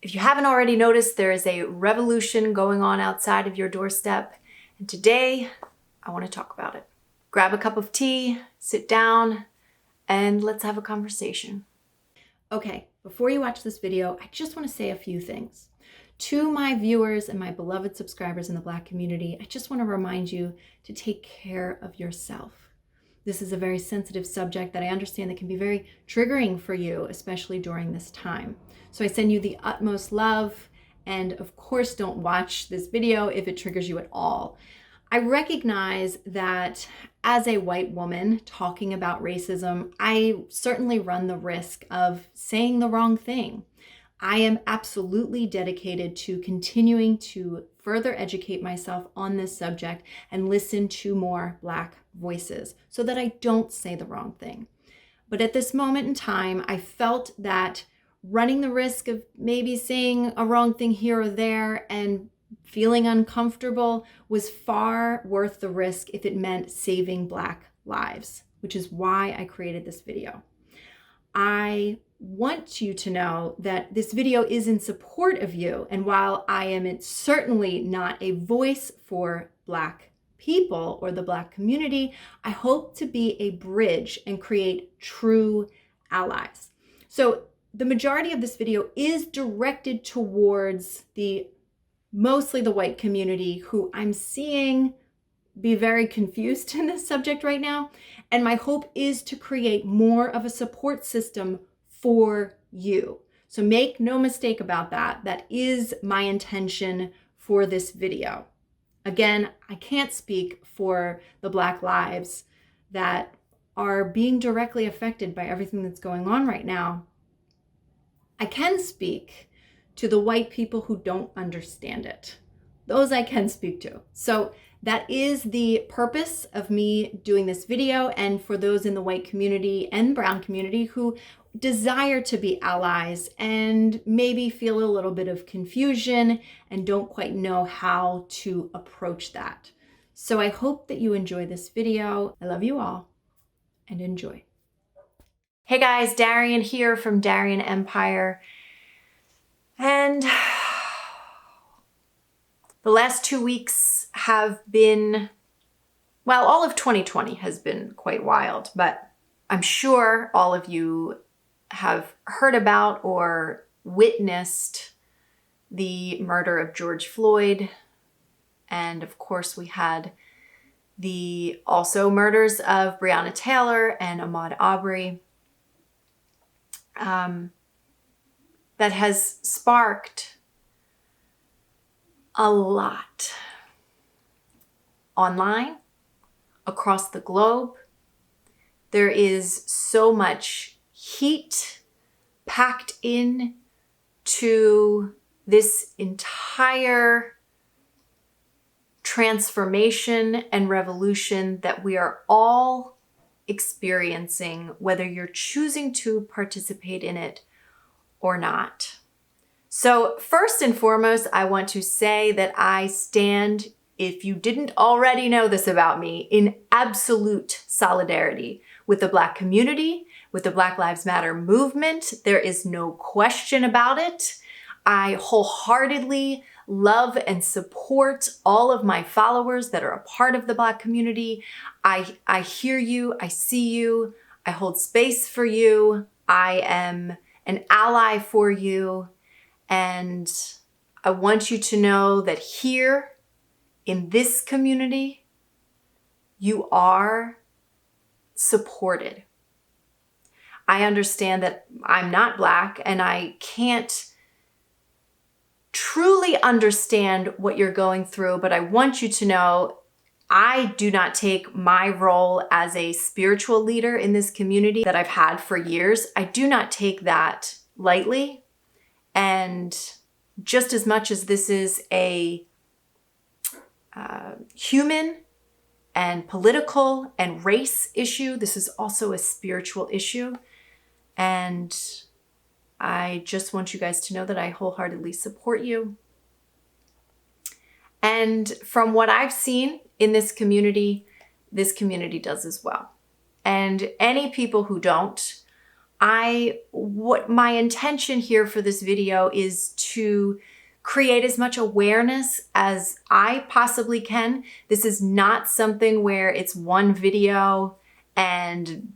If you haven't already noticed, there is a revolution going on outside of your doorstep. And today, I want to talk about it. Grab a cup of tea, sit down, and let's have a conversation. Okay, before you watch this video, I just want to say a few things. To my viewers and my beloved subscribers in the Black community, I just want to remind you to take care of yourself. This is a very sensitive subject that I understand that can be very triggering for you, especially during this time. So I send you the utmost love, and of course, don't watch this video if it triggers you at all. I recognize that as a white woman talking about racism, I certainly run the risk of saying the wrong thing. I am absolutely dedicated to continuing to further educate myself on this subject and listen to more Black voices so that I don't say the wrong thing. But at this moment in time, I felt that running the risk of maybe saying a wrong thing here or there and feeling uncomfortable was far worth the risk if it meant saving Black lives, which is why I created this video. I want you to know that this video is in support of you, and while I am certainly not a voice for Black people or the Black community, I hope to be a bridge and create true allies. So the majority of this video is directed towards mostly the white community, who I'm seeing be very confused in this subject right now. And my hope is to create more of a support system for you. So make no mistake about that. That is my intention for this video. Again, I can't speak for the Black lives that are being directly affected by everything that's going on right now. I can speak to the white people who don't understand it. Those I can speak to. So that is the purpose of me doing this video, and for those in the white community and brown community who desire to be allies and maybe feel a little bit of confusion and don't quite know how to approach that. So I hope that you enjoy this video. I love you all and enjoy. Hey guys, Darian here from Darian Empire. And the last 2 weeks have been, well, all of 2020 has been quite wild, but I'm sure all of you have heard about or witnessed the murder of George Floyd. And of course, we had the also murders of Breonna Taylor and Ahmaud Arbery. That has sparked a lot online, across the globe. There is so much heat packed in to this entire transformation and revolution that we are all experiencing, whether you're choosing to participate in it or not. So first and foremost, I want to say that I stand, if you didn't already know this about me, in absolute solidarity with the Black community, with the Black Lives Matter movement. There is no question about it. I wholeheartedly love and support all of my followers that are a part of the Black community. I hear you, I see you, I hold space for you, I am an ally for you, and I want you to know that here in this community, you are supported. I understand that I'm not Black and I can't truly understand what you're going through, but I want you to know I do not take my role as a spiritual leader in this community that I've had for years. I do not take that lightly. And just as much as this is a human and political and race issue, this is also a spiritual issue. And I just want you guys to know that I wholeheartedly support you. And from what I've seen in this community does as well. And any people who don't, what my intention here for this video is to create as much awareness as I possibly can. This is not something where it's one video and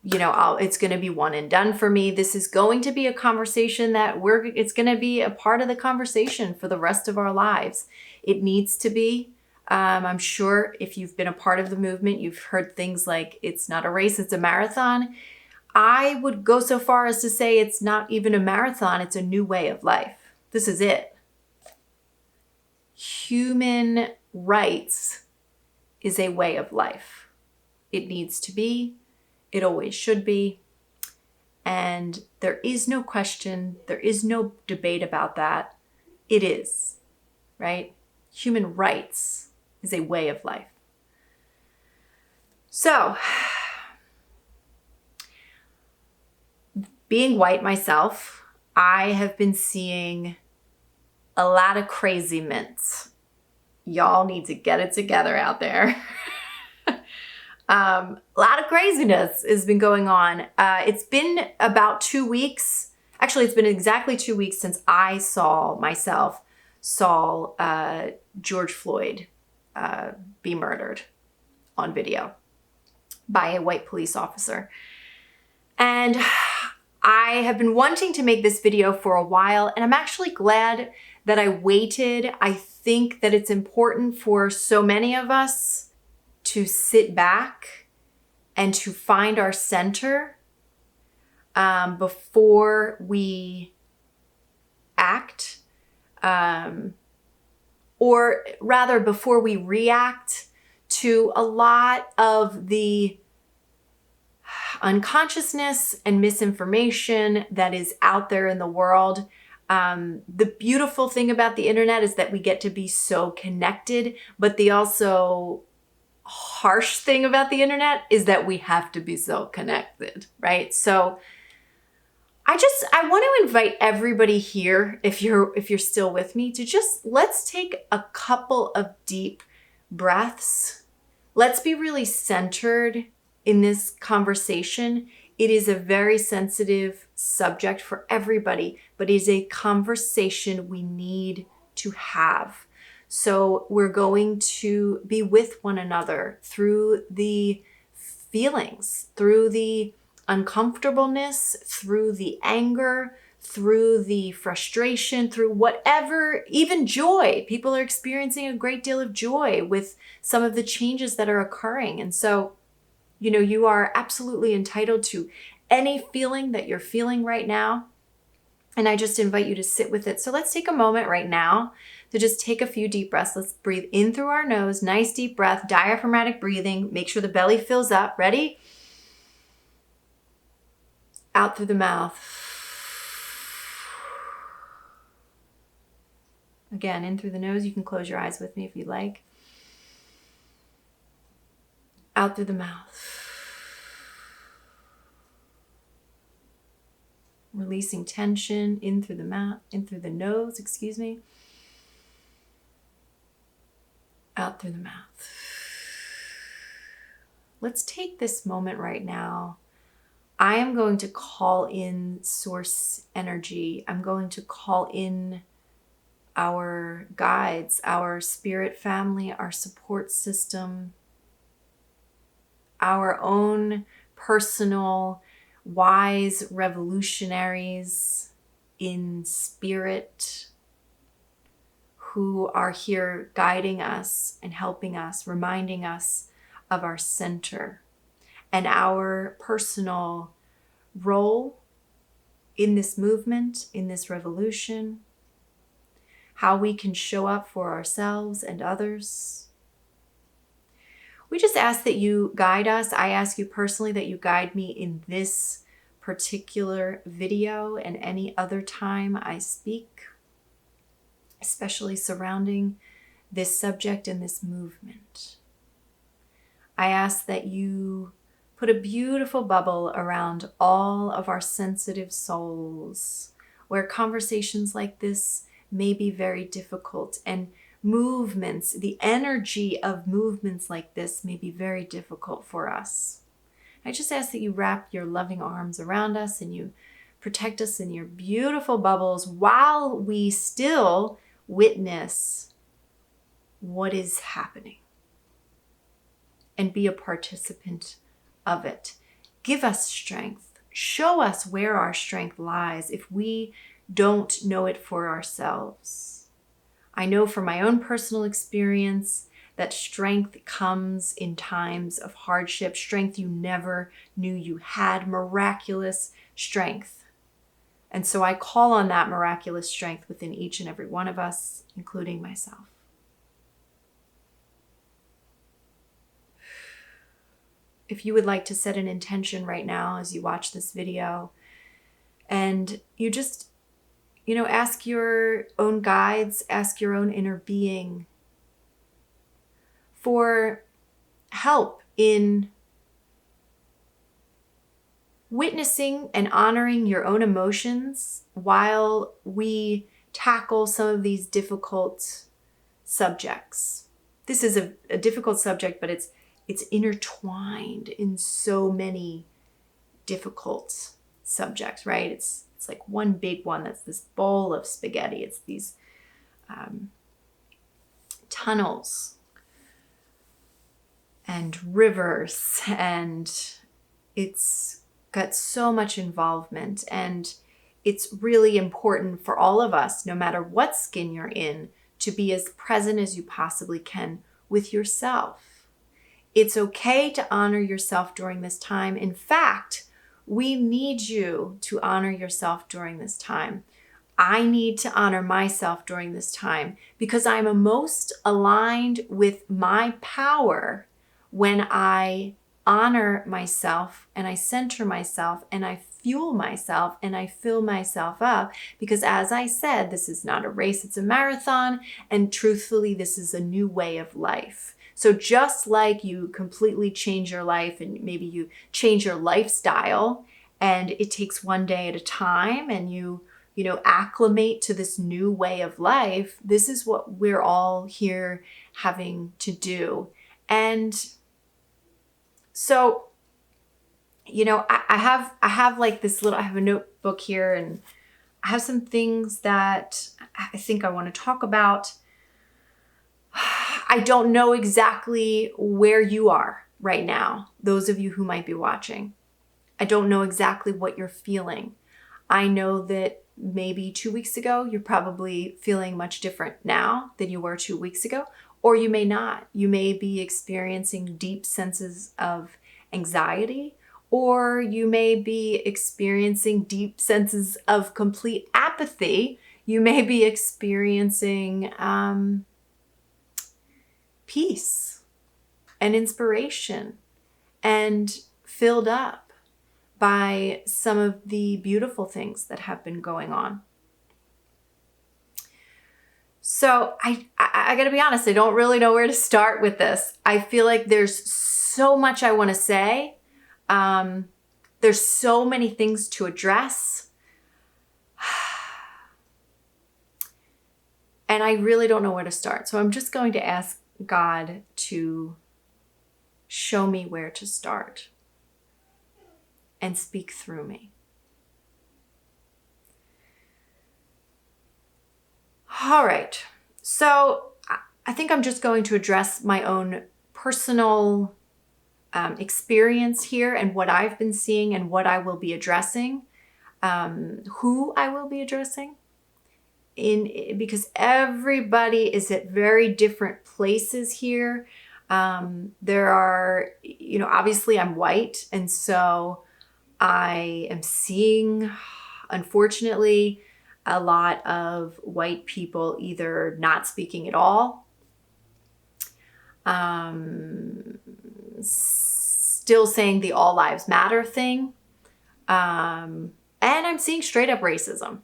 it's going to be one and done for me. This is going to be a conversation that it's going to be a part of the conversation for the rest of our lives. It needs to be. I'm sure if you've been a part of the movement, you've heard things like it's not a race, it's a marathon. I would go so far as to say it's not even a marathon, it's a new way of life. This is it. Human rights is a way of life. It needs to be. It always should be. And there is no question, there is no debate about that. It is, right? Human rights is a way of life. So, being white myself, I have been seeing a lot of crazy mints. Y'all need to get it together out there. A lot of craziness has been going on. It's been about 2 weeks. Actually, it's been exactly 2 weeks since I saw George Floyd be murdered on video by a white police officer. And I have been wanting to make this video for a while, and I'm actually glad that I waited. I think that it's important for so many of us to sit back and to find our center before we act, or rather before we react to a lot of the unconsciousness and misinformation that is out there in the world. The beautiful thing about the internet is that we get to be so connected, but the also harsh thing about the internet is that we have to be so connected, right? So I want to invite everybody here, if you're still with me, to just let's take a couple of deep breaths. Let's be really centered in this conversation. It is a very sensitive subject for everybody, but it is a conversation we need to have. So we're going to be with one another through the feelings, through the uncomfortableness, through the anger, through the frustration, through whatever, even joy. People are experiencing a great deal of joy with some of the changes that are occurring. And so, you are absolutely entitled to any feeling that you're feeling right now. And I just invite you to sit with it. So let's take a moment right now to just take a few deep breaths. Let's breathe in through our nose, nice deep breath, diaphragmatic breathing. Make sure the belly fills up. Ready? Out through the mouth. Again, in through the nose. You can close your eyes with me if you like. Out through the mouth. Releasing tension in through the nose, Out through the mouth. Let's take this moment right now. I am going to call in source energy. I'm going to call in our guides, our spirit family, our support system, our own personal wise revolutionaries in spirit who are here guiding us and helping us, reminding us of our center and our personal role in this movement, in this revolution, how we can show up for ourselves and others. We just ask that you guide us. I ask you personally that you guide me in this particular video and any other time I speak, especially surrounding this subject and this movement. I ask that you put a beautiful bubble around all of our sensitive souls, where conversations like this may be very difficult, and movements, the energy of movements like this may be very difficult for us. I just ask that you wrap your loving arms around us and you Protect us in your beautiful bubbles while we still witness what is happening and be a participant of it. Give us strength. Show us where our strength lies if we don't know it for ourselves. I know from my own personal experience that strength comes in times of hardship, strength you never knew you had, miraculous strength. And so I call on that miraculous strength within each and every one of us, including myself. If you would like to set an intention right now as you watch this video, and you just, ask your own guides, ask your own inner being for help in witnessing and honoring your own emotions while we tackle some of these difficult subjects. This is a difficult subject, but it's intertwined in so many difficult subjects, right? It's like one big one that's this bowl of spaghetti. It's these tunnels and rivers, and it's got so much involvement, and it's really important for all of us, no matter what skin you're in, to be as present as you possibly can with yourself. It's okay to honor yourself during this time. In fact, we need you to honor yourself during this time. I need to honor myself during this time because I'm most aligned with my power when I honor myself and I center myself and I fuel myself and I fill myself up, because as I said, this is not a race, it's a marathon, and truthfully, this is a new way of life. So just like you completely change your life and maybe you change your lifestyle and it takes one day at a time and you acclimate to this new way of life, this is what we're all here having to do. And so, I have like this I have a notebook here, and I have some things that I think I want to talk about. I don't know exactly where you are right now, those of you who might be watching. I don't know exactly what you're feeling. I know that maybe 2 weeks ago, you're probably feeling much different now than you were 2 weeks ago. Or you may not. You may be experiencing deep senses of anxiety, or you may be experiencing deep senses of complete apathy. You may be experiencing peace and inspiration and filled up by some of the beautiful things that have been going on. So I got to be honest, I don't really know where to start with this. I feel like there's so much I want to say. There's so many things to address. And I really don't know where to start. So I'm just going to ask God to show me where to start and speak through me. All right, so I think I'm just going to address my own personal experience here and what I've been seeing and what I will be addressing, who I will be addressing, because everybody is at very different places here. There are, obviously I'm white, and so I am seeing, unfortunately, a lot of white people either not speaking at all, still saying the all lives matter thing, and I'm seeing straight up racism.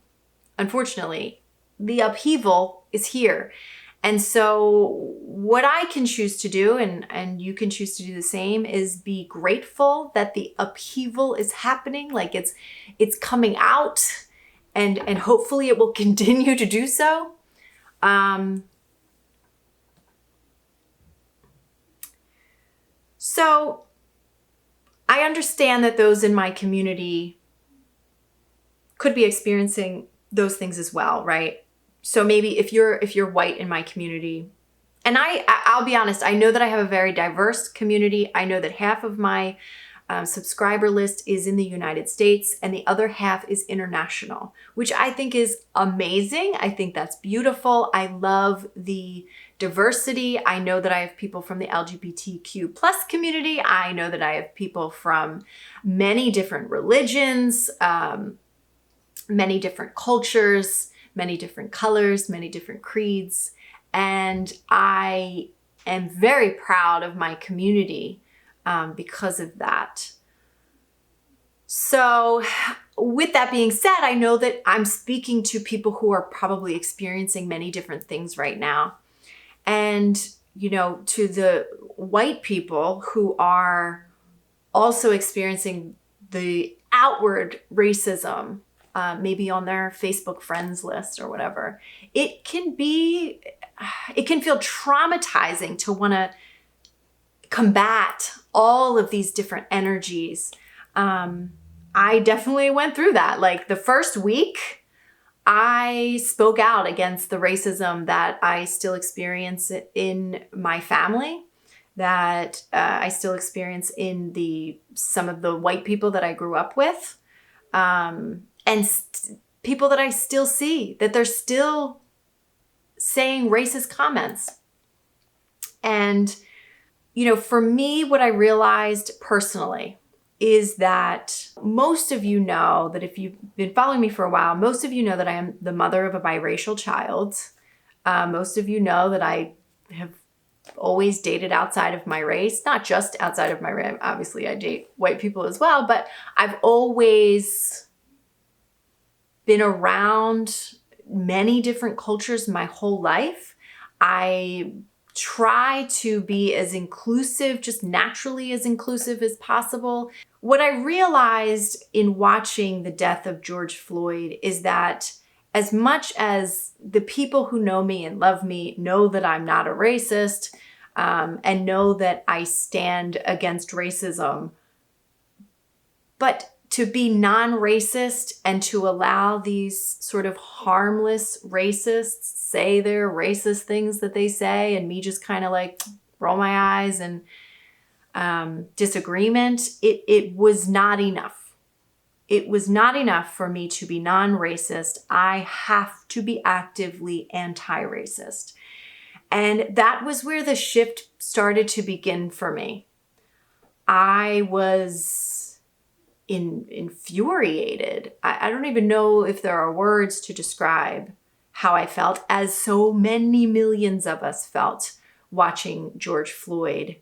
Unfortunately, the upheaval is here. And so what I can choose to do, and you can choose to do the same, is be grateful that the upheaval is happening, like it's coming out, and hopefully it will continue to do so. So I understand that those in my community could be experiencing those things as well, right? So maybe if you're white in my community, and I'll be honest, I know that I have a very diverse community. I know that half of my subscriber list is in the United States and the other half is international, which I think is amazing. I think that's beautiful. I love the diversity. I know that I have people from the LGBTQ plus community. I know that I have people from many different religions, many different cultures, many different colors, many different creeds. And I am very proud of my community because of that. So with that being said, I know that I'm speaking to people who are probably experiencing many different things right now. And, to the white people who are also experiencing the outward racism, maybe on their Facebook friends list or whatever, it can feel traumatizing to want to combat all of these different energies. I definitely went through that. Like the first week, I spoke out against the racism that I still experience in my family, that I still experience in some of the white people that I grew up with, and people that I still see, that they're still saying racist comments. And, for me, what I realized personally is that most of you know that if you've been following me for a while, most of you know that I am the mother of a biracial child. Most of you know that I have always dated outside of my race, not just outside of my race. Obviously, I date white people as well, but I've always been around many different cultures my whole life. I try to be as inclusive, just naturally as inclusive as possible. What I realized in watching the death of George Floyd is that as much as the people who know me and love me know that I'm not a racist, and know that I stand against racism, but to be non-racist and to allow these sort of harmless racists say their racist things that they say, and me just kind of like roll my eyes and disagreement, it was not enough. It was not enough for me to be non-racist. I have to be actively anti-racist. And that was where the shift started to begin for me. I was infuriated. I don't even know if there are words to describe how I felt, as so many millions of us felt watching George Floyd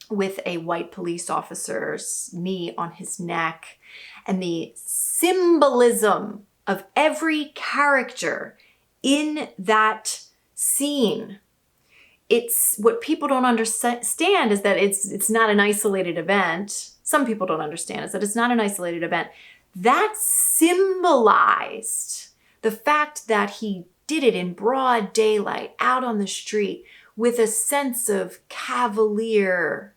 with a white police officer's knee on his neck, and the symbolism of every character in that scene. It's what people don't understand is that it's not an isolated event. Some people don't understand is that it's not an isolated event. That symbolized the fact that he did it in broad daylight, out on the street, with a sense of cavalier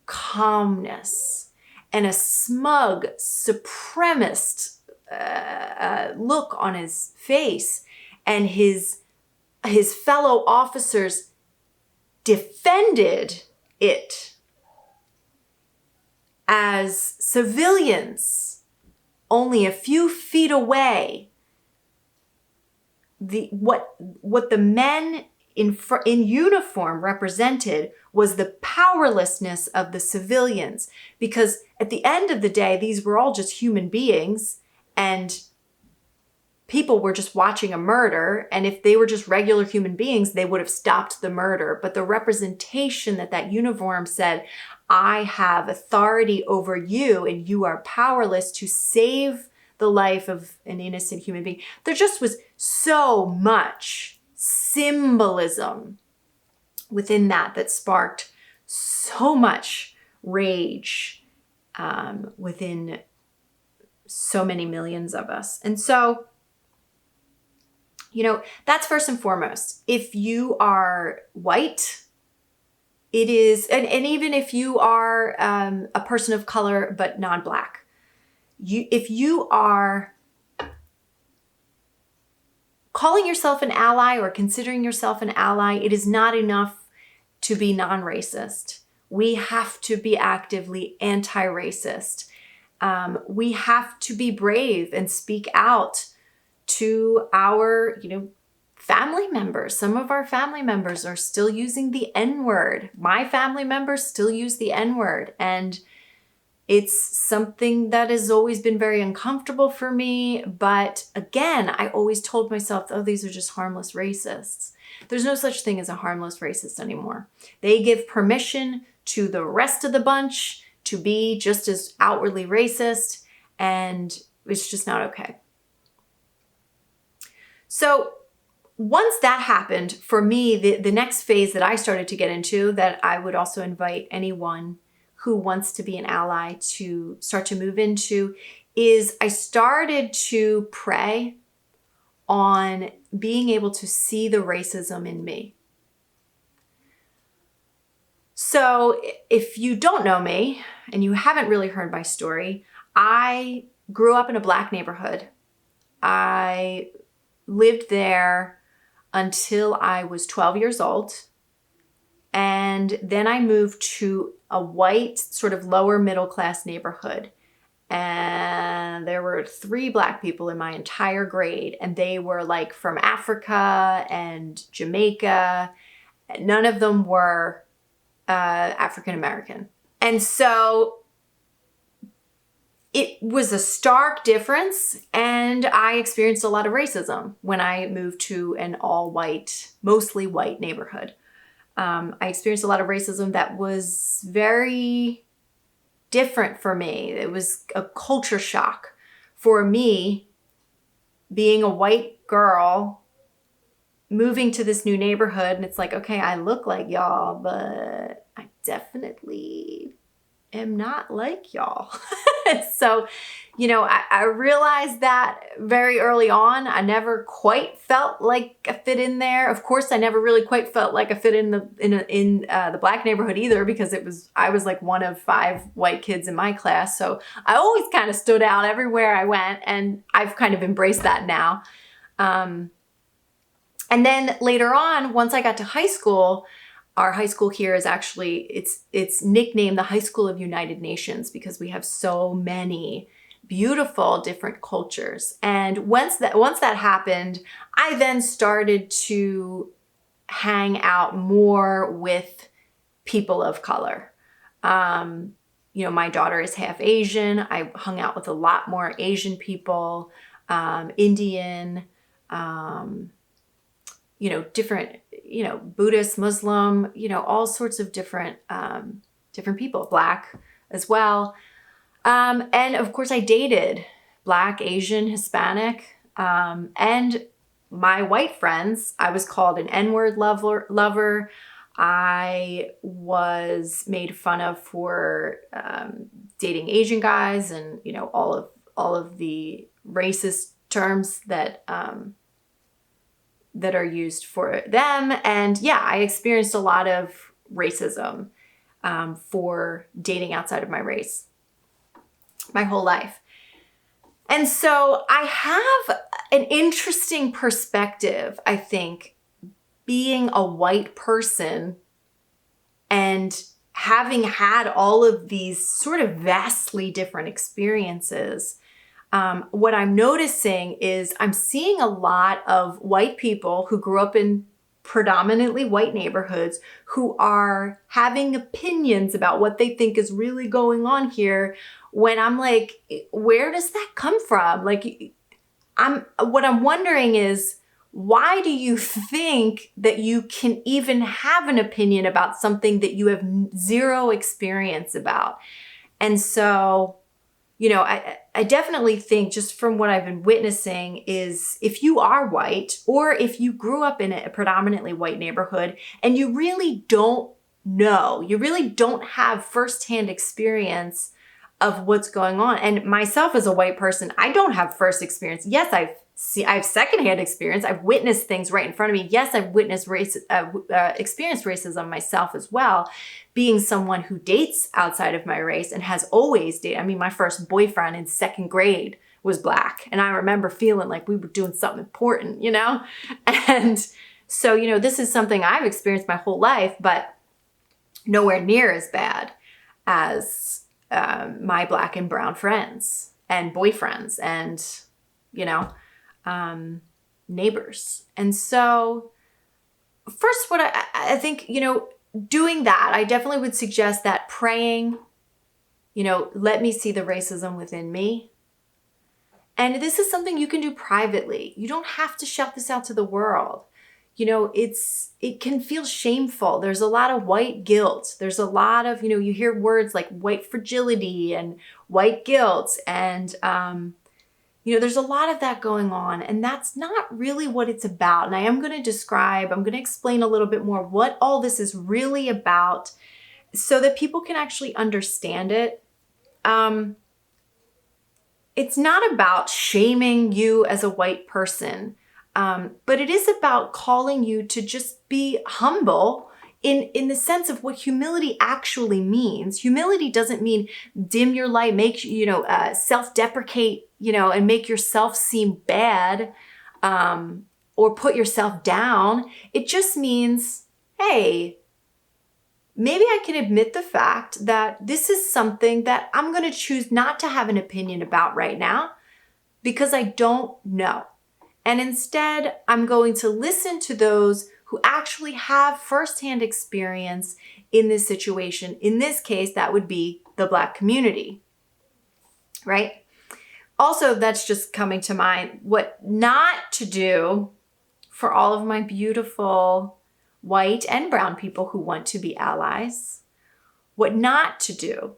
calmness and a smug supremacist look on his face, and his fellow officers defended it as civilians only a few feet away. What the men in uniform represented was the powerlessness of the civilians, because at the end of the day, these were all just human beings, and people were just watching a murder. And if they were just regular human beings, they would have stopped the murder. But the representation that uniform said, I have authority over you and you are powerless to save the life of an innocent human being. There just was so much symbolism within that sparked so much rage within so many millions of us. And so, that's first and foremost. If you are white, it is, and even if you are a person of color but non-Black, if you are calling yourself an ally or considering yourself an ally, it is not enough to be non-racist. We have to be actively anti-racist. We have to be brave and speak out to our, family members. Some of our family members are still using the N-word. My family members still use the N-word. And it's something that has always been very uncomfortable for me. But again, I always told myself, oh, these are just harmless racists. There's no such thing as a harmless racist anymore. They give permission to the rest of the bunch to be just as outwardly racist, and it's just not okay. So once that happened, for me, the next phase that I started to get into, that I would also invite anyone who wants to be an ally to start to move into, is I started to pray on being able to see the racism in me. So if you don't know me and you haven't really heard my story, I grew up in a Black neighborhood. I lived there until I was 12 years old. And then I moved to a white, sort of lower middle class neighborhood. And there were 3 Black people in my entire grade. And they were like from Africa and Jamaica. None of them were African American. And so it was a stark difference, and I experienced a lot of racism when I moved to an all-white, mostly white neighborhood. I experienced a lot of racism that was very different for me. It was a culture shock for me, being a white girl, moving to this new neighborhood, and it's like, okay, I look like y'all, but I definitely am not like y'all. So, I realized that very early on. I never quite felt like I fit in there. Of course, I never really quite felt like I fit in the Black neighborhood either, because I was like one of 5 white kids in my class. So I always kind of stood out everywhere I went, and I've kind of embraced that now. And then later on, once I got to high school, our high school here is actually, it's nicknamed the High School of United Nations, because we have so many beautiful different cultures. And once that happened, I then started to hang out more with people of color. My daughter is half Asian. I hung out with a lot more Asian people, Indian, different, Buddhist, Muslim, all sorts of different people, Black as well. And of course I dated Black, Asian, Hispanic, and my white friends. I was called an N-word lover. I was made fun of for dating Asian guys, and all of the racist terms that are used for them. And yeah, I experienced a lot of racism for dating outside of my race my whole life. And so I have an interesting perspective, I think, being a white person and having had all of these sort of vastly different experiences. What I'm noticing is I'm seeing a lot of white people who grew up in predominantly white neighborhoods who are having opinions about what they think is really going on here, when I'm like, where does that come from? Like, what I'm wondering is, why do you think that you can even have an opinion about something that you have zero experience about? And so, I definitely think, just from what I've been witnessing, is if you are white, or if you grew up in a predominantly white neighborhood and you really don't know, you really don't have firsthand experience of what's going on. And myself as a white person, I don't have first experience. Yes, I have secondhand experience. I've witnessed things right in front of me. Yes, I've witnessed experienced racism myself as well, being someone who dates outside of my race and has always dated. I mean, my first boyfriend in 2nd grade was Black. And I remember feeling like we were doing something important, you know? And so, you know, this is something I've experienced my whole life, but nowhere near as bad as my Black and brown friends and boyfriends and, you know, neighbors. And so first, what I think, you know, doing that, I definitely would suggest that praying, you know, let me see the racism within me. And this is something you can do privately. You don't have to shout this out to the world. You know, it can feel shameful. There's a lot of white guilt. There's a lot of, you know, you hear words like white fragility and white guilt. And, you know, there's a lot of that going on. And that's not really what it's about. And I'm going to explain a little bit more what all this is really about so that people can actually understand it. It's not about shaming you as a white person. But it is about calling you to just be humble in the sense of what humility actually means. Humility doesn't mean dim your light, make, you know, self-deprecate, you know, and make yourself seem bad, or put yourself down. It just means, hey, maybe I can admit the fact that this is something that I'm going to choose not to have an opinion about right now because I don't know. And instead, I'm going to listen to those who actually have firsthand experience in this situation. In this case, that would be the Black community, right? Also, that's just coming to mind, what not to do for all of my beautiful white and brown people who want to be allies. What not to do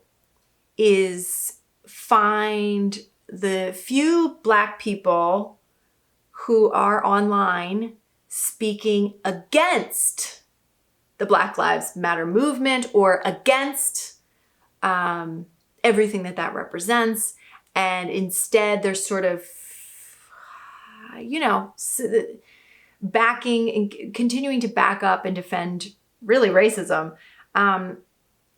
is find the few Black people who are online speaking against the Black Lives Matter movement or against everything that represents. And instead, they're sort of, you know, backing and continuing to back up and defend really racism.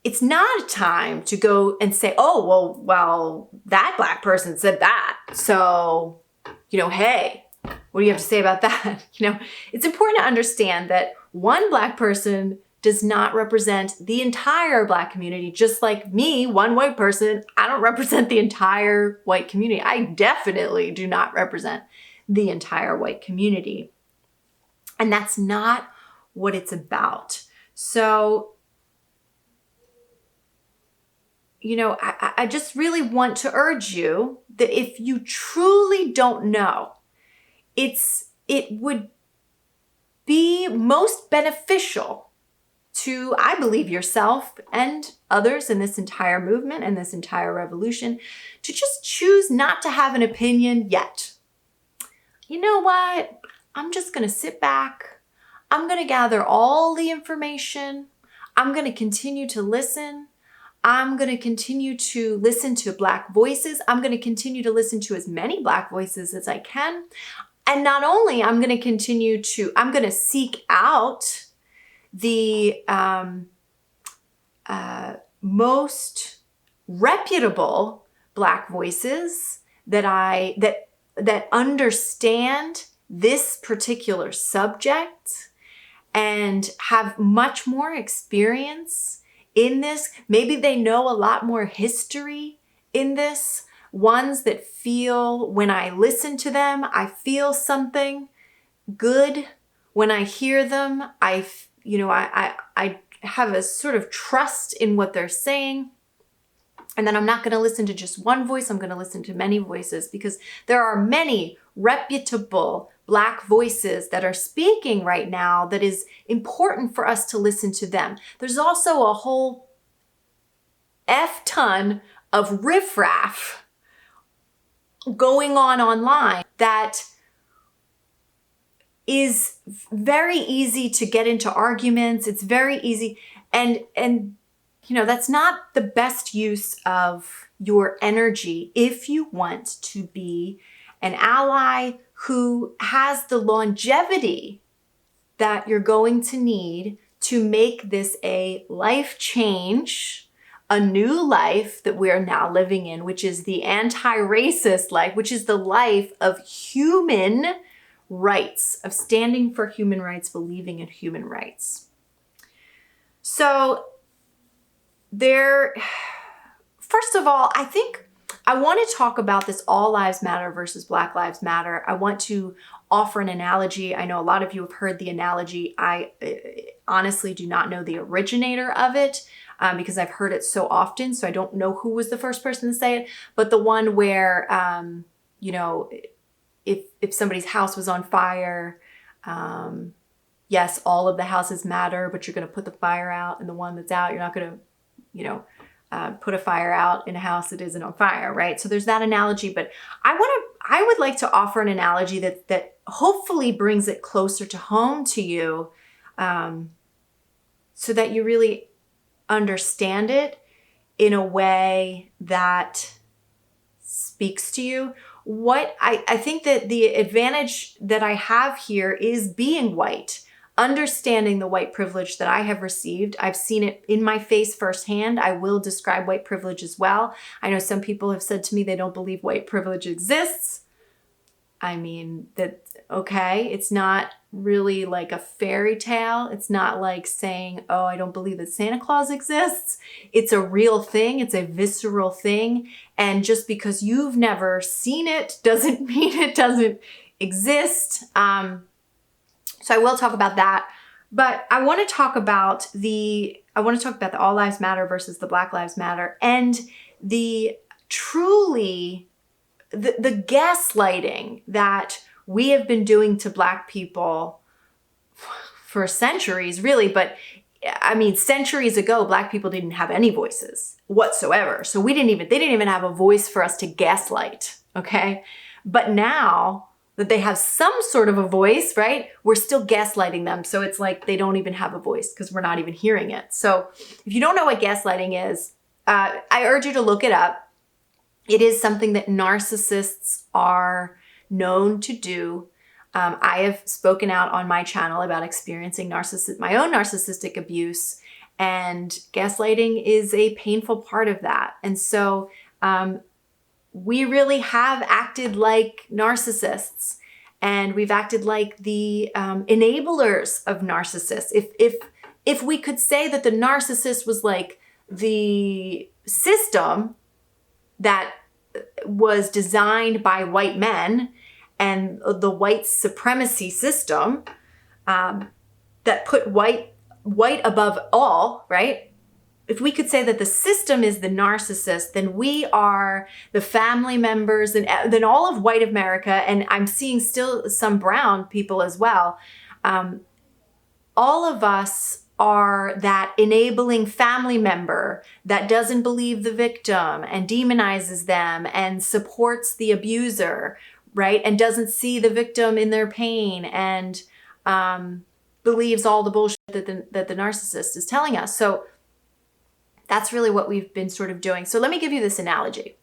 It's not a time to go and say, oh, well, that Black person said that. So, you know, hey, what do you have to say about that? You know, it's important to understand that one Black person does not represent the entire Black community. Just like me, one white person, I don't represent the entire white community. I definitely do not represent the entire white community. And that's not what it's about. So, you know, I just really want to urge you that if you truly don't know, it would be most beneficial to, I believe, yourself and others in this entire movement and this entire revolution to just choose not to have an opinion yet. You know what? I'm just going to sit back. I'm going to gather all the information. I'm going to continue to listen. I'm going to continue to listen to Black voices. I'm going to continue to listen to as many Black voices as I can. And not only I'm going to seek out the most reputable Black voices that understand this particular subject and have much more experience in this. Maybe they know a lot more history in this. Ones that feel, when I listen to them, I feel something good. When I hear them, I have a sort of trust in what they're saying. And then I'm not going to listen to just one voice. I'm going to listen to many voices because there are many reputable Black voices that are speaking right now that is important for us to listen to them. There's also a whole ton of riffraff going on online that is very easy to get into arguments. It's very easy. And you know, that's not the best use of your energy if you want to be an ally who has the longevity that you're going to need to make this a life change, a new life that we are now living in, which is the anti-racist life, which is the life of human rights, of standing for human rights, believing in human rights. So first of all, I think I want to talk about this all lives matter versus Black Lives Matter. I want to offer an analogy. I know a lot of you have heard the analogy. I honestly do not know the originator of it because I've heard it so often. So I don't know who was the first person to say it, but the one where, if somebody's house was on fire, yes, all of the houses matter, but you're going to put the fire out, and the one that's out, you're not going to, put a fire out in a house that isn't on fire, right? So there's that analogy, but I would like to offer an analogy that hopefully brings it closer to home to you, so that you really understand it in a way that speaks to you. What I think that the advantage that I have here is being white, understanding the white privilege that I have received. I've seen it in my face firsthand. I will describe white privilege as well. I know some people have said to me they don't believe white privilege exists. I mean, okay, it's not really like a fairy tale. It's not like saying, oh, I don't believe that Santa Claus exists. It's a real thing. It's a visceral thing. And just because you've never seen it doesn't mean it doesn't exist. So I will talk about that, but I want to talk about the All Lives Matter versus the Black Lives Matter, and the gaslighting that we have been doing to Black people for centuries, really. But I mean, centuries ago, Black people didn't have any voices whatsoever. So they didn't even have a voice for us to gaslight. Okay. But now that they have some sort of a voice, right? We're still gaslighting them. So it's like they don't even have a voice because we're not even hearing it. So if you don't know what gaslighting is, I urge you to look it up. It is something that narcissists are known to do. I have spoken out on my channel about experiencing my own narcissistic abuse, and gaslighting is a painful part of that. And so we really have acted like narcissists, and we've acted like the enablers of narcissists. If we could say that the narcissist was like the system that was designed by white men and the white supremacy system that put white above all, right? If we could say that the system is the narcissist, then we are the family members, and then all of white America, and I'm seeing still some brown people as well. All of us are that enabling family member that doesn't believe the victim and demonizes them and supports the abuser, right? And doesn't see the victim in their pain and believes all the bullshit that the narcissist is telling us. So that's really what we've been sort of doing. So let me give you this analogy.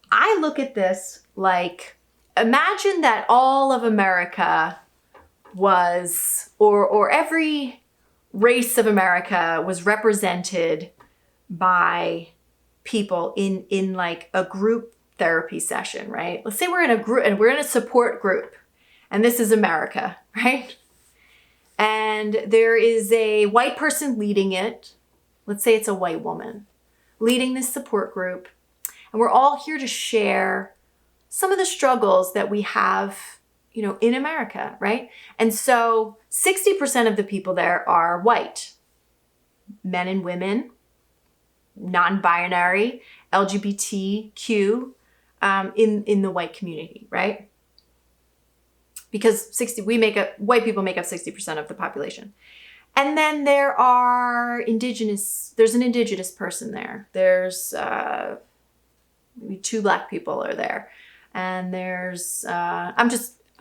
I look at this like, imagine that all of America was, or every race of America was represented by people in like a group therapy session, right? Let's say we're in a group and we're in a support group, and this is America, right? And there is a white person leading it. Let's say it's a white woman leading this support group. And we're all here to share some of the struggles that we have, in America, right? And so 60% of the people there are white, men and women, non-binary, LGBTQ, in the white community, right? Because white people make up 60% of the population. And then there's an indigenous person there. There's maybe 2 Black people are there. And there's,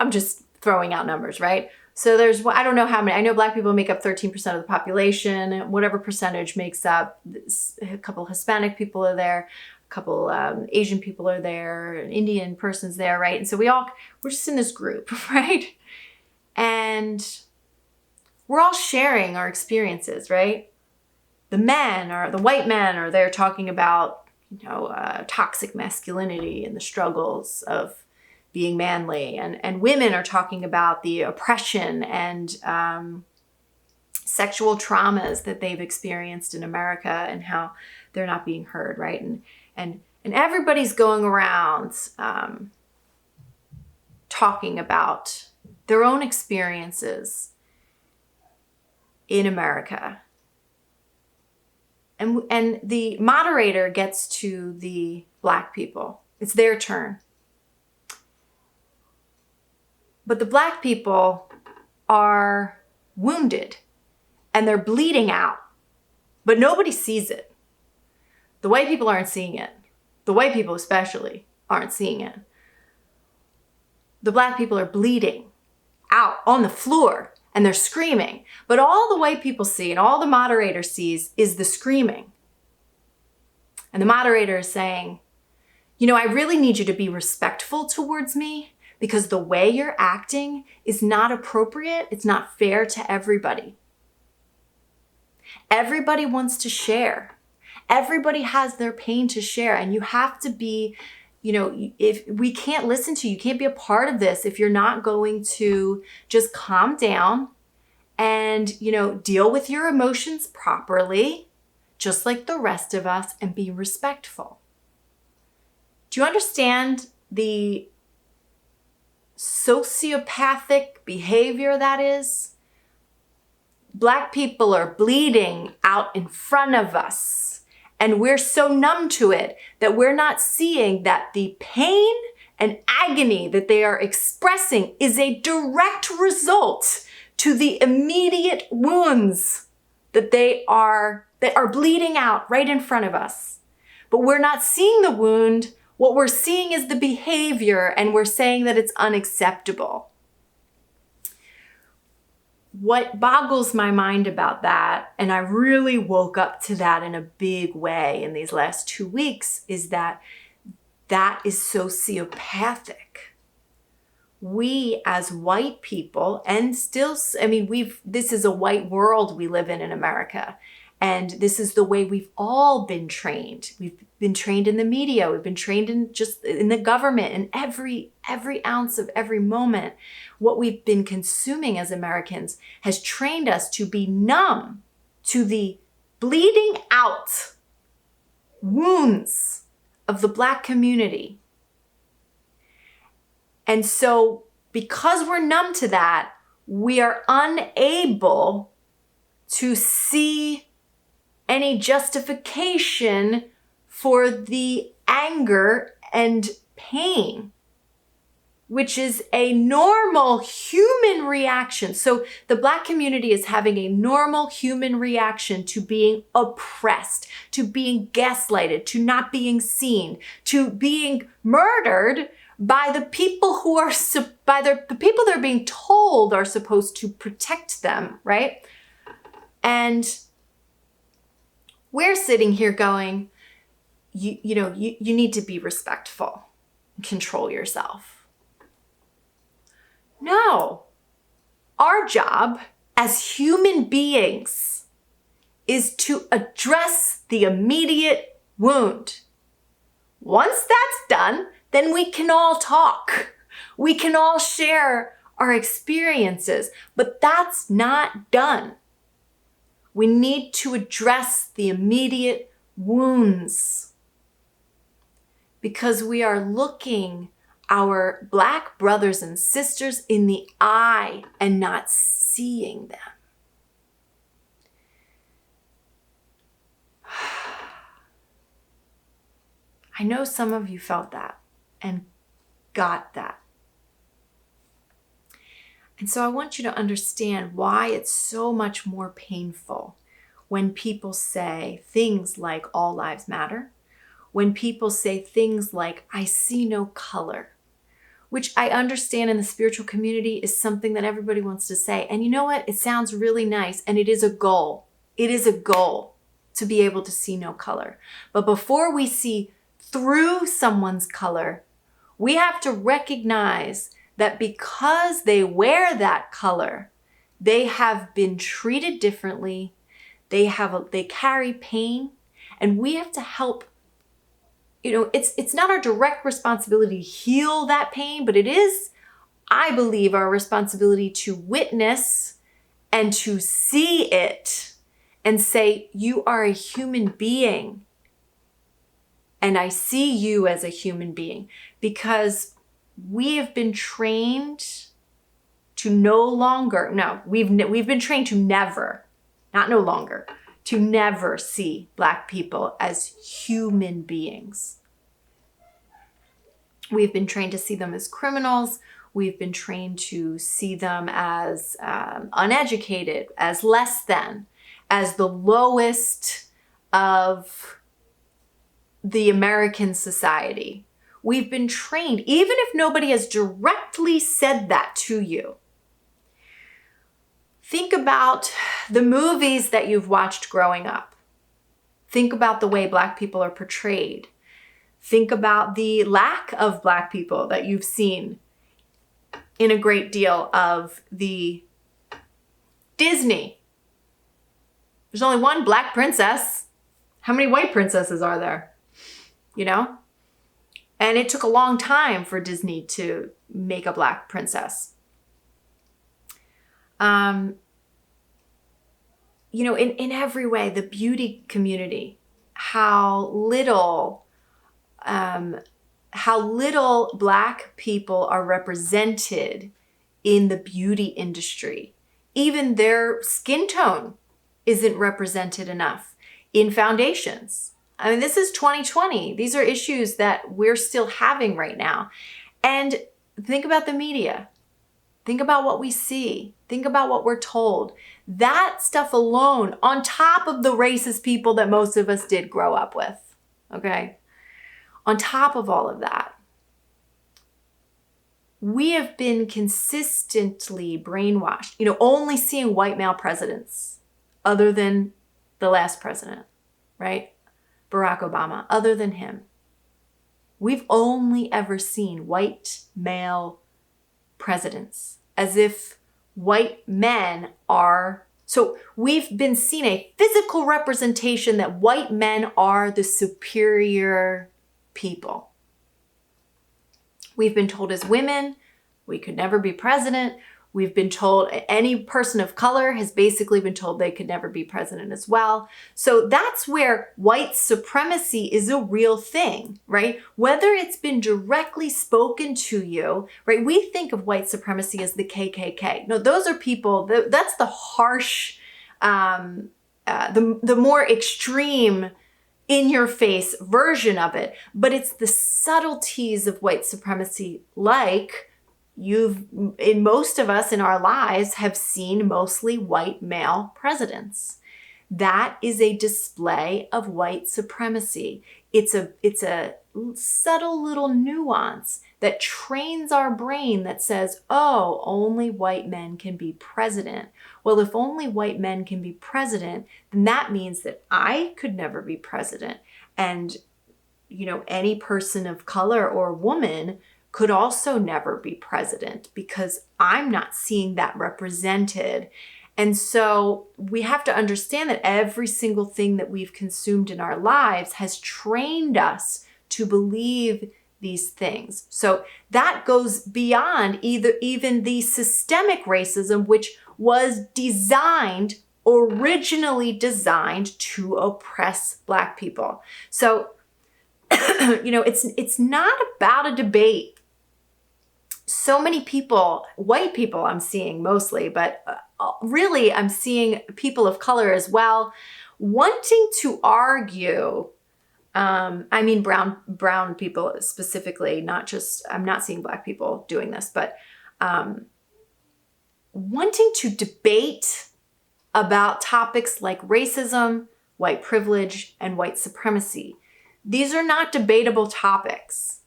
I'm just throwing out numbers, right? So there's, I don't know how many, I know Black people make up 13% of the population, whatever percentage makes up, a couple Hispanic people are there, a couple Asian people are there, an Indian person's there, right? And so we're just in this group, right? And we're all sharing our experiences, right? the men or the white men, or they're talking about, toxic masculinity and the struggles of being manly. And women are talking about the oppression and sexual traumas that they've experienced in America and how they're not being heard, right? And everybody's going around talking about their own experiences in America. And the moderator gets to the Black people. It's their turn. But the Black people are wounded and they're bleeding out, but nobody sees it. The white people aren't seeing it. The white people especially aren't seeing it. The Black people are bleeding out on the floor and they're screaming. But all the white people see and all the moderator sees is the screaming. And the moderator is saying, I really need you to be respectful towards me because the way you're acting is not appropriate. It's not fair to everybody. Everybody wants to share. Everybody has their pain to share. And you have to be, if we can't listen to you, you can't be a part of this if you're not going to just calm down and, deal with your emotions properly, just like the rest of us, and be respectful. Do you understand the sociopathic behavior that is? Black people are bleeding out in front of us, and we're so numb to it that we're not seeing that the pain and agony that they are expressing is a direct result to the immediate wounds that are bleeding out right in front of us. But we're not seeing the wound. What we're seeing is the behavior, and we're saying that it's unacceptable. What boggles my mind about that, and I really woke up to that in a big way in these last 2 weeks, is that is sociopathic. We as white people, and still, this is a white world we live in America. And this is the way we've all been trained. We've been trained in the media. We've been trained in the government, and every ounce of every moment. What we've been consuming as Americans has trained us to be numb to the bleeding out wounds of the Black community. And so because we're numb to that, we are unable to see any justification for the anger and pain, which is a normal human reaction. So the Black community is having a normal human reaction to being oppressed, to being gaslighted, to not being seen, to being murdered by the people who are, the people they're being told are supposed to protect them, right? And we're sitting here going, you need to be respectful, control yourself. No, our job as human beings is to address the immediate wound. Once that's done, then we can all talk. We can all share our experiences, but that's not done. We need to address the immediate wounds because we are looking our Black brothers and sisters in the eye and not seeing them. I know some of you felt that and got that. And so I want you to understand why it's so much more painful when people say things like all lives matter, when people say things like I see no color, which I understand in the spiritual community is something that everybody wants to say. And you know what? It sounds really nice, and it is a goal. It is a goal to be able to see no color. But before we see through someone's color, we have to recognize that because they wear that color, they have been treated differently, They carry pain, and we have to help. It's not our direct responsibility to heal that pain, but it is, I believe, our responsibility to witness and to see it and say, you are a human being. And I see you as a human being, because we have been trained to we've been trained to never, not no longer, to never see Black people as human beings. We've been trained to see them as criminals. We've been trained to see them as uneducated, as less than, as the lowest of the American society. We've been trained, even if nobody has directly said that to you. Think about the movies that you've watched growing up. Think about the way Black people are portrayed. Think about the lack of Black people that you've seen in a great deal of the Disney. There's only one Black princess. How many white princesses are there? And it took a long time for Disney to make a Black princess. In every way, the beauty community, how little Black people are represented in the beauty industry. Even their skin tone isn't represented enough in foundations. I mean, this is 2020. These are issues that we're still having right now. And think about the media. Think about what we see. Think about what we're told. That stuff alone, on top of the racist people that most of us did grow up with, okay? On top of all of that, we have been consistently brainwashed, only seeing white male presidents other than the last president, right? Barack Obama, other than him. We've only ever seen white male presidents, as if white men are. So we've been seeing a physical representation that white men are the superior people. We've been told as women, we could never be president. We've been told any person of color has basically been told they could never be president as well. So that's where white supremacy is a real thing, right? Whether it's been directly spoken to you, right? We think of white supremacy as the KKK. No, those are people, that's the harsh, the more extreme in-your-face version of it. But it's the subtleties of white supremacy, like in most of us in our lives have seen mostly white male presidents. That is a display of white supremacy. It's a subtle little nuance that trains our brain that says, oh, only white men can be president. Well, if only white men can be president, then that means that I could never be president. And, any person of color or woman could also never be president because I'm not seeing that represented. And so we have to understand that every single thing that we've consumed in our lives has trained us to believe these things. So that goes beyond even the systemic racism, which was originally designed to oppress Black people. So, it's not about a debate. So many people, white people I'm seeing mostly, but really I'm seeing people of color as well, wanting to argue, brown people specifically, I'm not seeing Black people doing this, but wanting to debate about topics like racism, white privilege, and white supremacy. These are not debatable topics.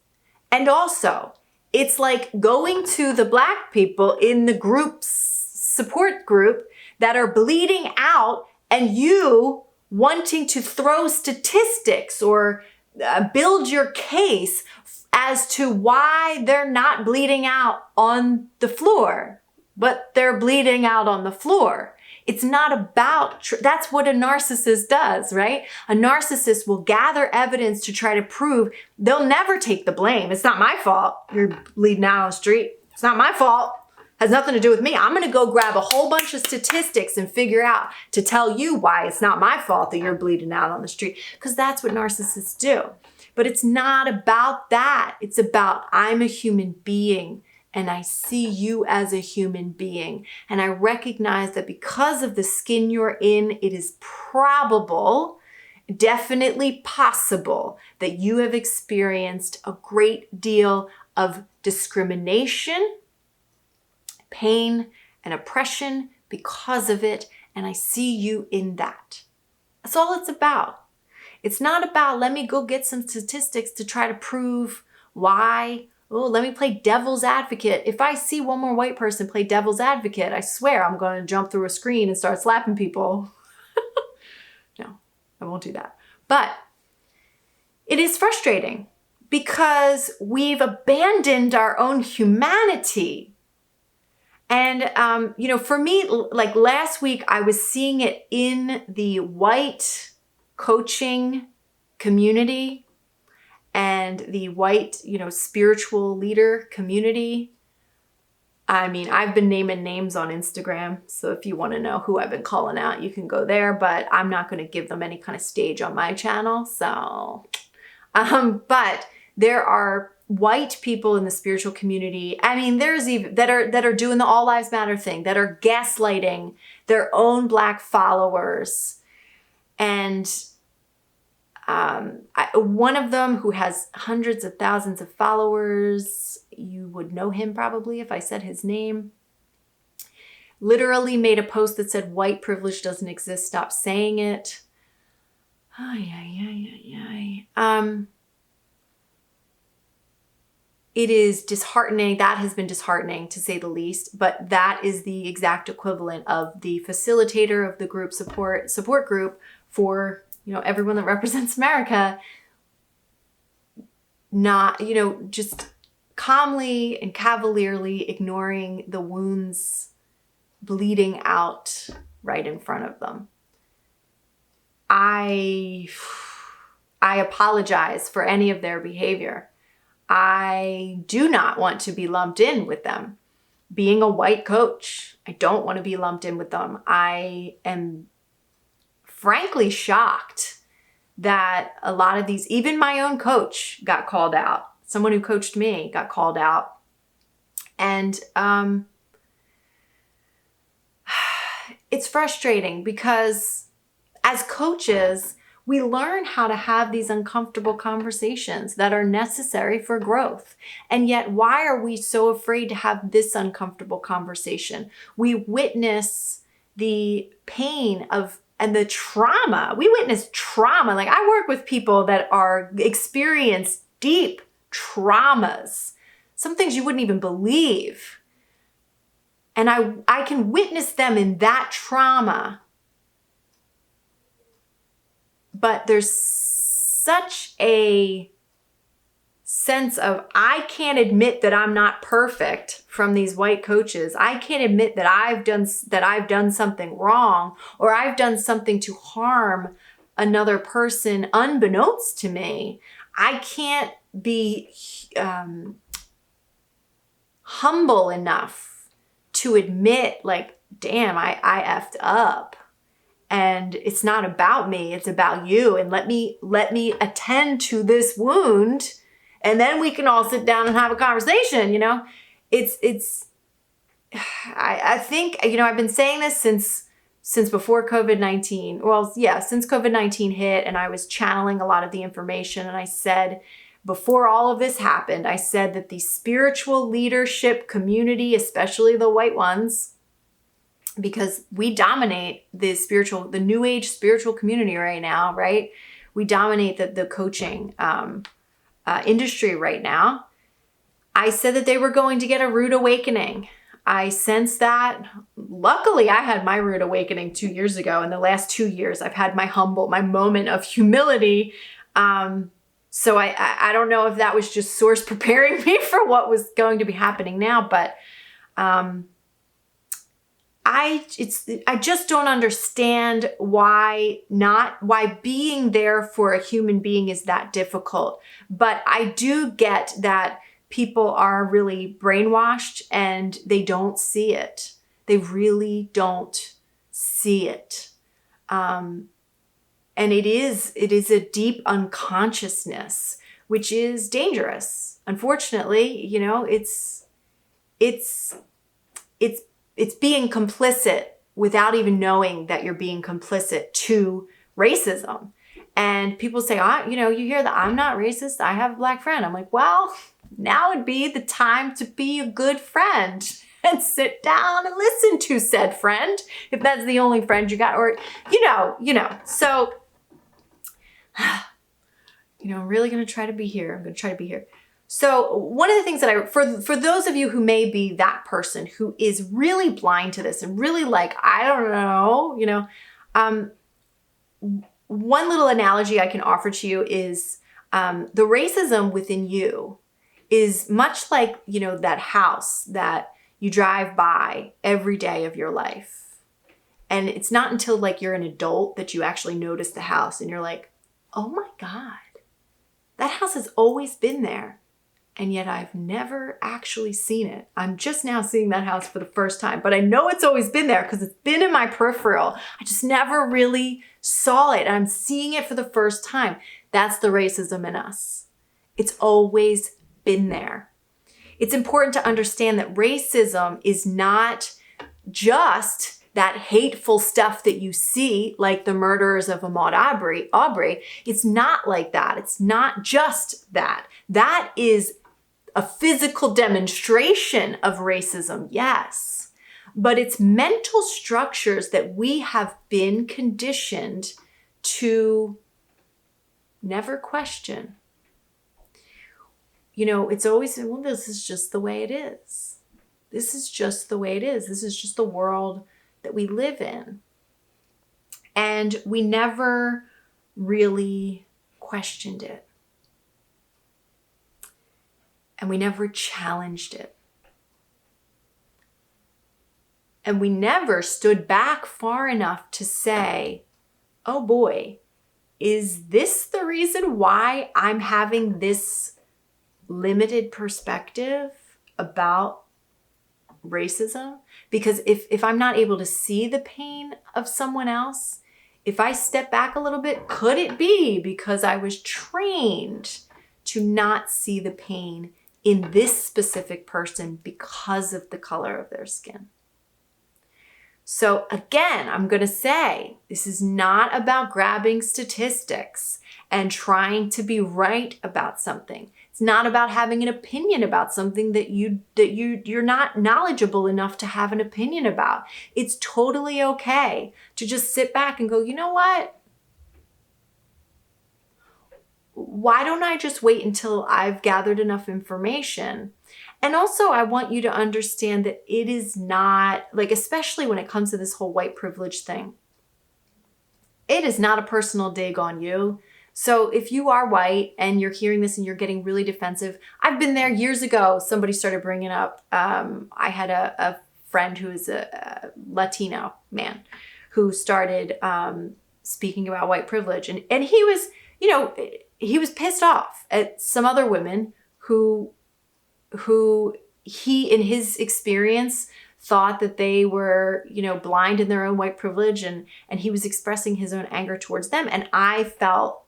And also, it's like going to the Black people in the support group that are bleeding out and you wanting to throw statistics or build your case as to why they're not bleeding out on the floor. but they're bleeding out on the floor. It's not about, that's what a narcissist does, right? A narcissist will gather evidence to try to prove. They'll never take the blame. It's not my fault you're bleeding out on the street. It's not my fault. Has nothing to do with me. I'm going to go grab a whole bunch of statistics and figure out to tell you why it's not my fault that you're bleeding out on the street, because that's what narcissists do. But it's not about that. It's about, I'm a human being and I see you as a human being. And I recognize that because of the skin you're in, it is probable, definitely possible, that you have experienced a great deal of discrimination, pain, and oppression because of it. And I see you in that. That's all it's about. It's not about, let me go get some statistics to try to prove why. Oh, let me play devil's advocate. If I see one more white person play devil's advocate, I swear I'm going to jump through a screen and start slapping people. No, I won't do that. But it is frustrating because we've abandoned our own humanity. And, for me, like last week, I was seeing it in the white coaching community and the white, spiritual leader community. I mean, I've been naming names on Instagram. So if you want to know who I've been calling out, you can go there, but I'm not going to give them any kind of stage on my channel. So, but there are white people in the spiritual community. I mean, there's even that are doing the All Lives Matter thing, that are gaslighting their own Black followers. And one of them, who has hundreds of thousands of followers, you would know him probably if I said his name, literally made a post that said, white privilege doesn't exist, stop saying it. It is disheartening. That has been disheartening, to say the least, but that is the exact equivalent of the facilitator of the group support group for, everyone that represents America, not, just calmly and cavalierly ignoring the wounds bleeding out right in front of them. I apologize for any of their behavior. I do not want to be lumped in with them. Being a white coach, I don't want to be lumped in with them. I am frankly shocked that a lot of these, even my own coach got called out. Someone who coached me got called out. And it's frustrating because as coaches, we learn how to have these uncomfortable conversations that are necessary for growth. And yet, why are we so afraid to have this uncomfortable conversation? We witness the pain and the trauma. We witness trauma. Like, I work with people that experience deep traumas, some things you wouldn't even believe. And I can witness them in that trauma. But there's such a sense of, I can't admit that I'm not perfect from these white coaches. I can't admit that I've done something wrong, or I've done something to harm another person unbeknownst to me. I can't be humble enough to admit, like, damn, I effed up. And it's not about me, it's about you. And let me attend to this wound, and then we can all sit down and have a conversation, I think, I've been saying this since before COVID-19. Well, yeah, since COVID-19 hit, and I was channeling a lot of the information. And I said, before all of this happened, I said that the spiritual leadership community, especially the white ones, because we dominate the new age spiritual community right now, right? We dominate the coaching industry right now. I said that they were going to get a rude awakening. I sensed that. Luckily, I had my rude awakening 2 years ago. In the last 2 years, I've had my moment of humility. So I don't know if that was just source preparing me for what was going to be happening now, but I just don't understand why being there for a human being is that difficult. But I do get that people are really brainwashed and they don't see it. They really don't see it. And it is a deep unconsciousness, which is dangerous. Unfortunately, it's being complicit without even knowing that you're being complicit to racism. And people say, you hear that I'm not racist, I have a black friend. I'm like, well, now would be the time to be a good friend and sit down and listen to said friend, if that's the only friend you got, or, So, I'm really going to try to be here. I'm going to try to be here. So one of the things that for those of you who may be that person who is really blind to this and really like, I don't know, one little analogy I can offer to you is the racism within you is much like, that house that you drive by every day of your life. And it's not until like you're an adult that you actually notice the house and you're like, oh my God, that house has always been there. And yet I've never actually seen it. I'm just now seeing that house for the first time, but I know it's always been there because it's been in my peripheral. I just never really saw it. And I'm seeing it for the first time. That's the racism in us. It's always been there. It's important to understand that racism is not just that hateful stuff that you see, like the murderers of Ahmaud Arbery. It's not like that. It's not just that. That is a physical demonstration of racism, yes. But it's mental structures that we have been conditioned to never question. It's always, well, this is just the way it is. This is just the way it is. This is just the world that we live in. And we never really questioned it. And we never challenged it. And we never stood back far enough to say, oh boy, is this the reason why I'm having this limited perspective about racism? Because if I'm not able to see the pain of someone else, if I step back a little bit, could it be because I was trained to not see the pain in this specific person because of the color of their skin? So again, I'm going to say this is not about grabbing statistics and trying to be right about something. It's not about having an opinion about something that you're not knowledgeable enough to have an opinion about. It's totally okay to just sit back and go, you know what? Why don't I just wait until I've gathered enough information? And also, I want you to understand that it is not, like, especially when it comes to this whole white privilege thing, it is not a personal dig on you. So if you are white and you're hearing this and you're getting really defensive, I've been there years ago. Somebody started bringing up, I had a friend who is a Latino man who started speaking about white privilege. And he was, he was pissed off at some other women who he, in his experience, thought that they were, blind in their own white privilege, and he was expressing his own anger towards them. And I felt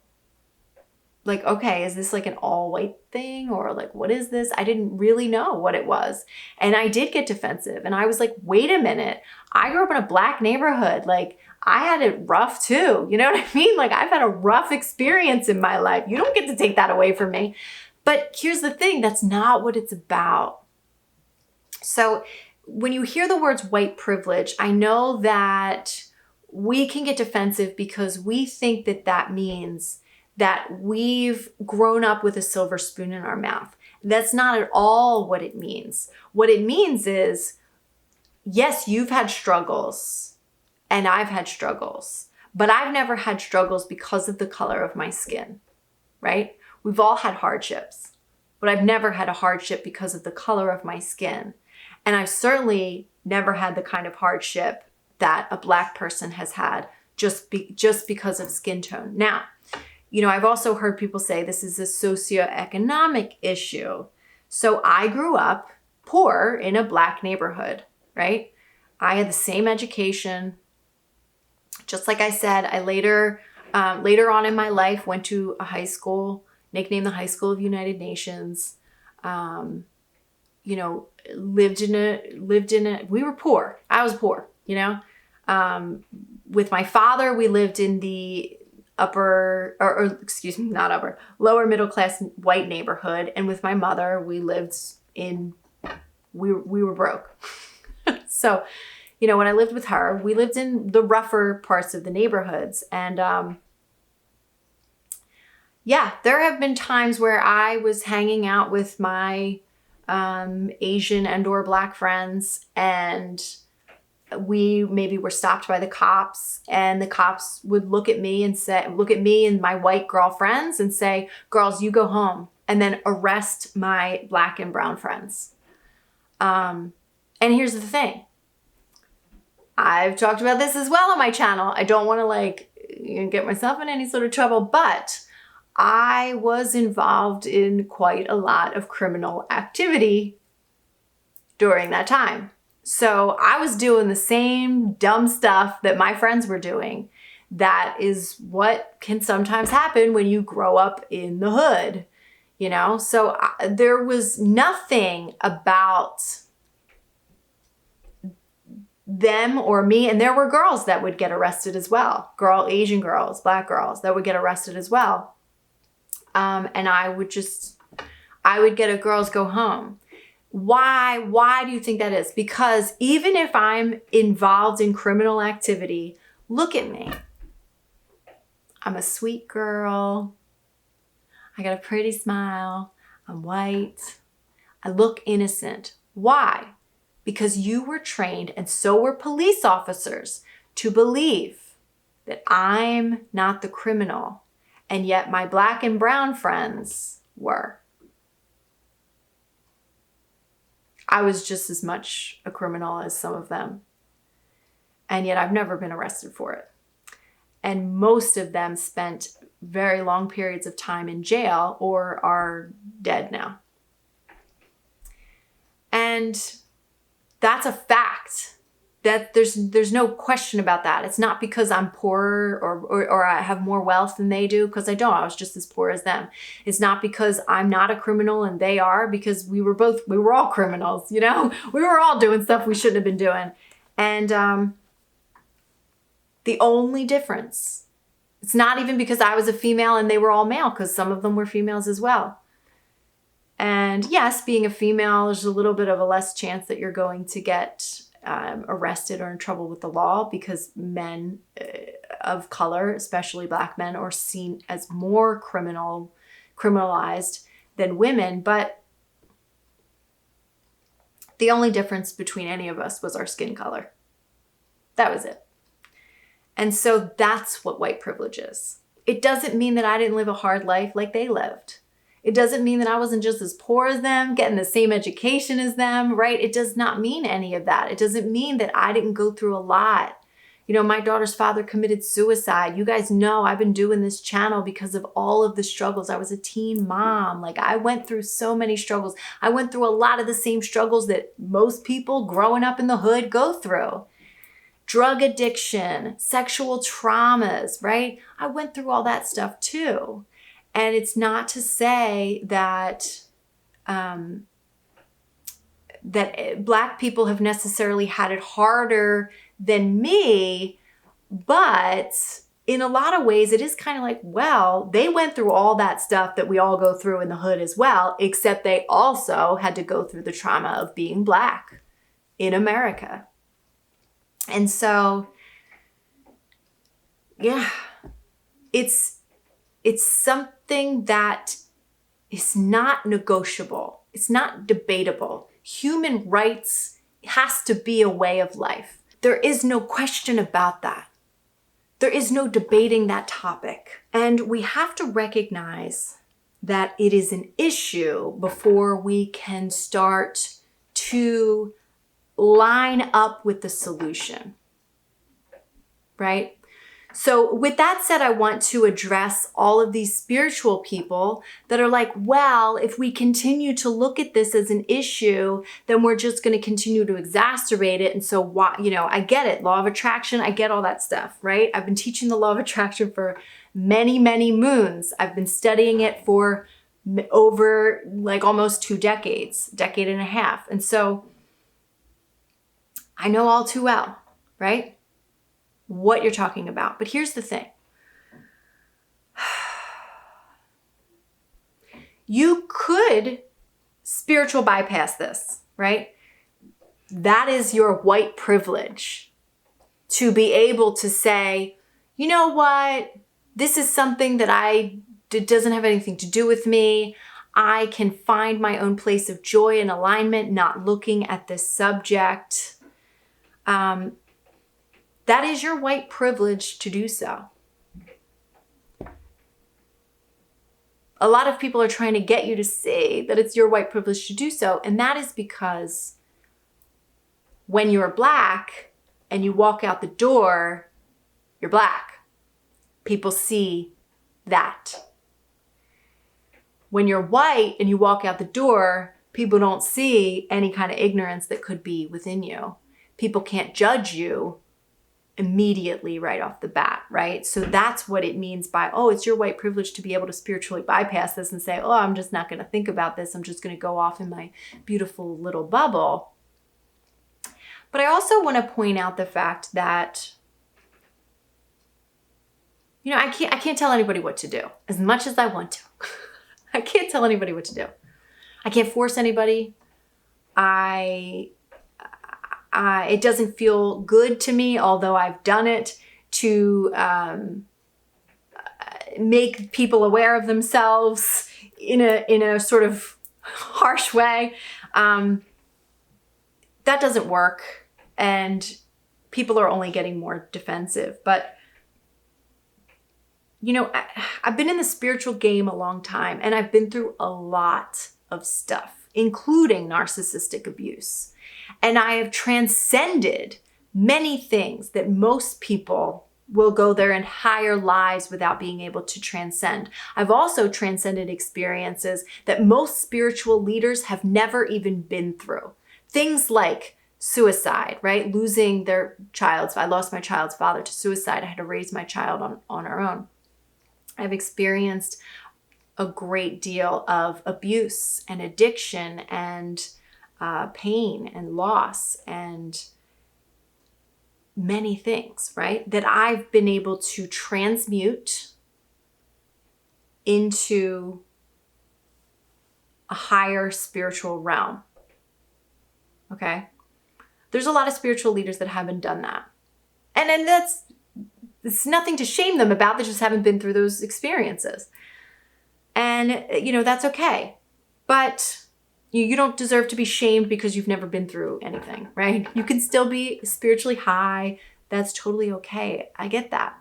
like, okay, is this like an all white thing, or like, what is this? I didn't really know what it was. And I did get defensive, and I was like, wait a minute, I grew up in a Black neighborhood. Like, I had it rough too. You know what I mean? Like, I've had a rough experience in my life. You don't get to take that away from me. But here's the thing, that's not what it's about. So when you hear the words white privilege, I know that we can get defensive because we think that that means that we've grown up with a silver spoon in our mouth. That's not at all what it means. What it means is, yes, you've had struggles and I've had struggles, but I've never had struggles because of the color of my skin, right? We've all had hardships, but I've never had a hardship because of the color of my skin. And I've certainly never had the kind of hardship that a Black person has had just because of skin tone. Now, I've also heard people say this is a socioeconomic issue. So I grew up poor in a Black neighborhood, right? I had the same education. Just like I said, I later on in my life went to a high school, nicknamed the High School of United Nations. We were poor. I was poor, with my father, we lived in the lower middle class white neighborhood. And with my mother, we lived we were broke. So, when I lived with her, we lived in the rougher parts of the neighborhoods. And there have been times where I was hanging out with my Asian and or Black friends, and we maybe were stopped by the cops, and the cops would look at me and my white girlfriends and say, "Girls, you go home," and then arrest my Black and brown friends. And here's the thing. I've talked about this as well on my channel. I don't want to get myself in any sort of trouble, but I was involved in quite a lot of criminal activity during that time. So I was doing the same dumb stuff that my friends were doing. That is what can sometimes happen when you grow up in the hood, So there was nothing about them or me. And there were girls that would get arrested as well. Asian girls, Black girls that would get arrested as well. And I would get a girls go home. Why do you think that is? Because even if I'm involved in criminal activity, look at me. I'm a sweet girl. I got a pretty smile. I'm white. I look innocent. Why? Because you were trained, and so were police officers, to believe that I'm not the criminal. And yet my Black and brown friends were. I was just as much a criminal as some of them. And yet I've never been arrested for it. And most of them spent very long periods of time in jail or are dead now. And that's a fact. That there's no question about that. It's not because I'm poorer or I have more wealth than they do, because I don't. I was just as poor as them. It's not because I'm not a criminal and they are, because we were all criminals, We were all doing stuff we shouldn't have been doing. And the only difference, it's not even because I was a female and they were all male, because some of them were females as well. And yes, being a female, there's a little bit of a less chance that you're going to get arrested or in trouble with the law, because men of color, especially Black men, are seen as more criminalized than women. But the only difference between any of us was our skin color. That was it. And so that's what white privilege is. It doesn't mean that I didn't live a hard life like they lived. It doesn't mean that I wasn't just as poor as them, getting the same education as them, right? It does not mean any of that. It doesn't mean that I didn't go through a lot. My daughter's father committed suicide. You guys know I've been doing this channel because of all of the struggles. I was a teen mom. I went through so many struggles. I went through a lot of the same struggles that most people growing up in the hood go through. Drug addiction, sexual traumas, right? I went through all that stuff too. And it's not to say that that Black people have necessarily had it harder than me, but in a lot of ways, it is kind of well, they went through all that stuff that we all go through in the hood as well, except they also had to go through the trauma of being Black in America. And so, yeah, it's something that is not negotiable. It's not debatable. Human rights has to be a way of life. There is no question about that. There is no debating that topic. And we have to recognize that it is an issue before we can start to line up with the solution, right? So with that said, I want to address all of these spiritual people that are like, well, if we continue to look at this as an issue, then we're just going to continue to exacerbate it. And so, why, I get it. Law of attraction. I get all that stuff, right? I've been teaching the law of attraction for many, many moons. I've been studying it for over like almost 2 decades, decade and a half. And so I know all too well, right? What you're talking about. But here's the thing. You could spiritual bypass this, right? That is your white privilege to be able to say, you know what? This is something that it doesn't have anything to do with me. I can find my own place of joy and alignment, not looking at this subject. That is your white privilege to do so. A lot of people are trying to get you to see that it's your white privilege to do so. And that is because when you're Black and you walk out the door, you're Black. People see that. When you're white and you walk out the door, people don't see any kind of ignorance that could be within you. People can't judge you immediately right off the bat, right? So that's what it means by, oh, it's your white privilege to be able to spiritually bypass this and say, oh, I'm just not going to think about this. I'm just going to go off in my beautiful little bubble. But I also want to point out the fact that, I can't tell anybody what to do as much as I want to. I can't tell anybody what to do. I can't force anybody. It doesn't feel good to me, although I've done it, to make people aware of themselves in a sort of harsh way. That doesn't work, and people are only getting more defensive. But I've been in the spiritual game a long time, and I've been through a lot of stuff, including narcissistic abuse. And I have transcended many things that most people will go their entire lives without being able to transcend. I've also transcended experiences that most spiritual leaders have never even been through. Things like suicide, right? Losing I lost my child's father to suicide. I had to raise my child on our own. I've experienced a great deal of abuse and addiction and pain and loss and many things, right? That I've been able to transmute into a higher spiritual realm. Okay? There's a lot of spiritual leaders that haven't done that. And it's nothing to shame them about. They just haven't been through those experiences. And, that's okay. But you don't deserve to be shamed because you've never been through anything, right? You can still be spiritually high. That's totally okay. I get that.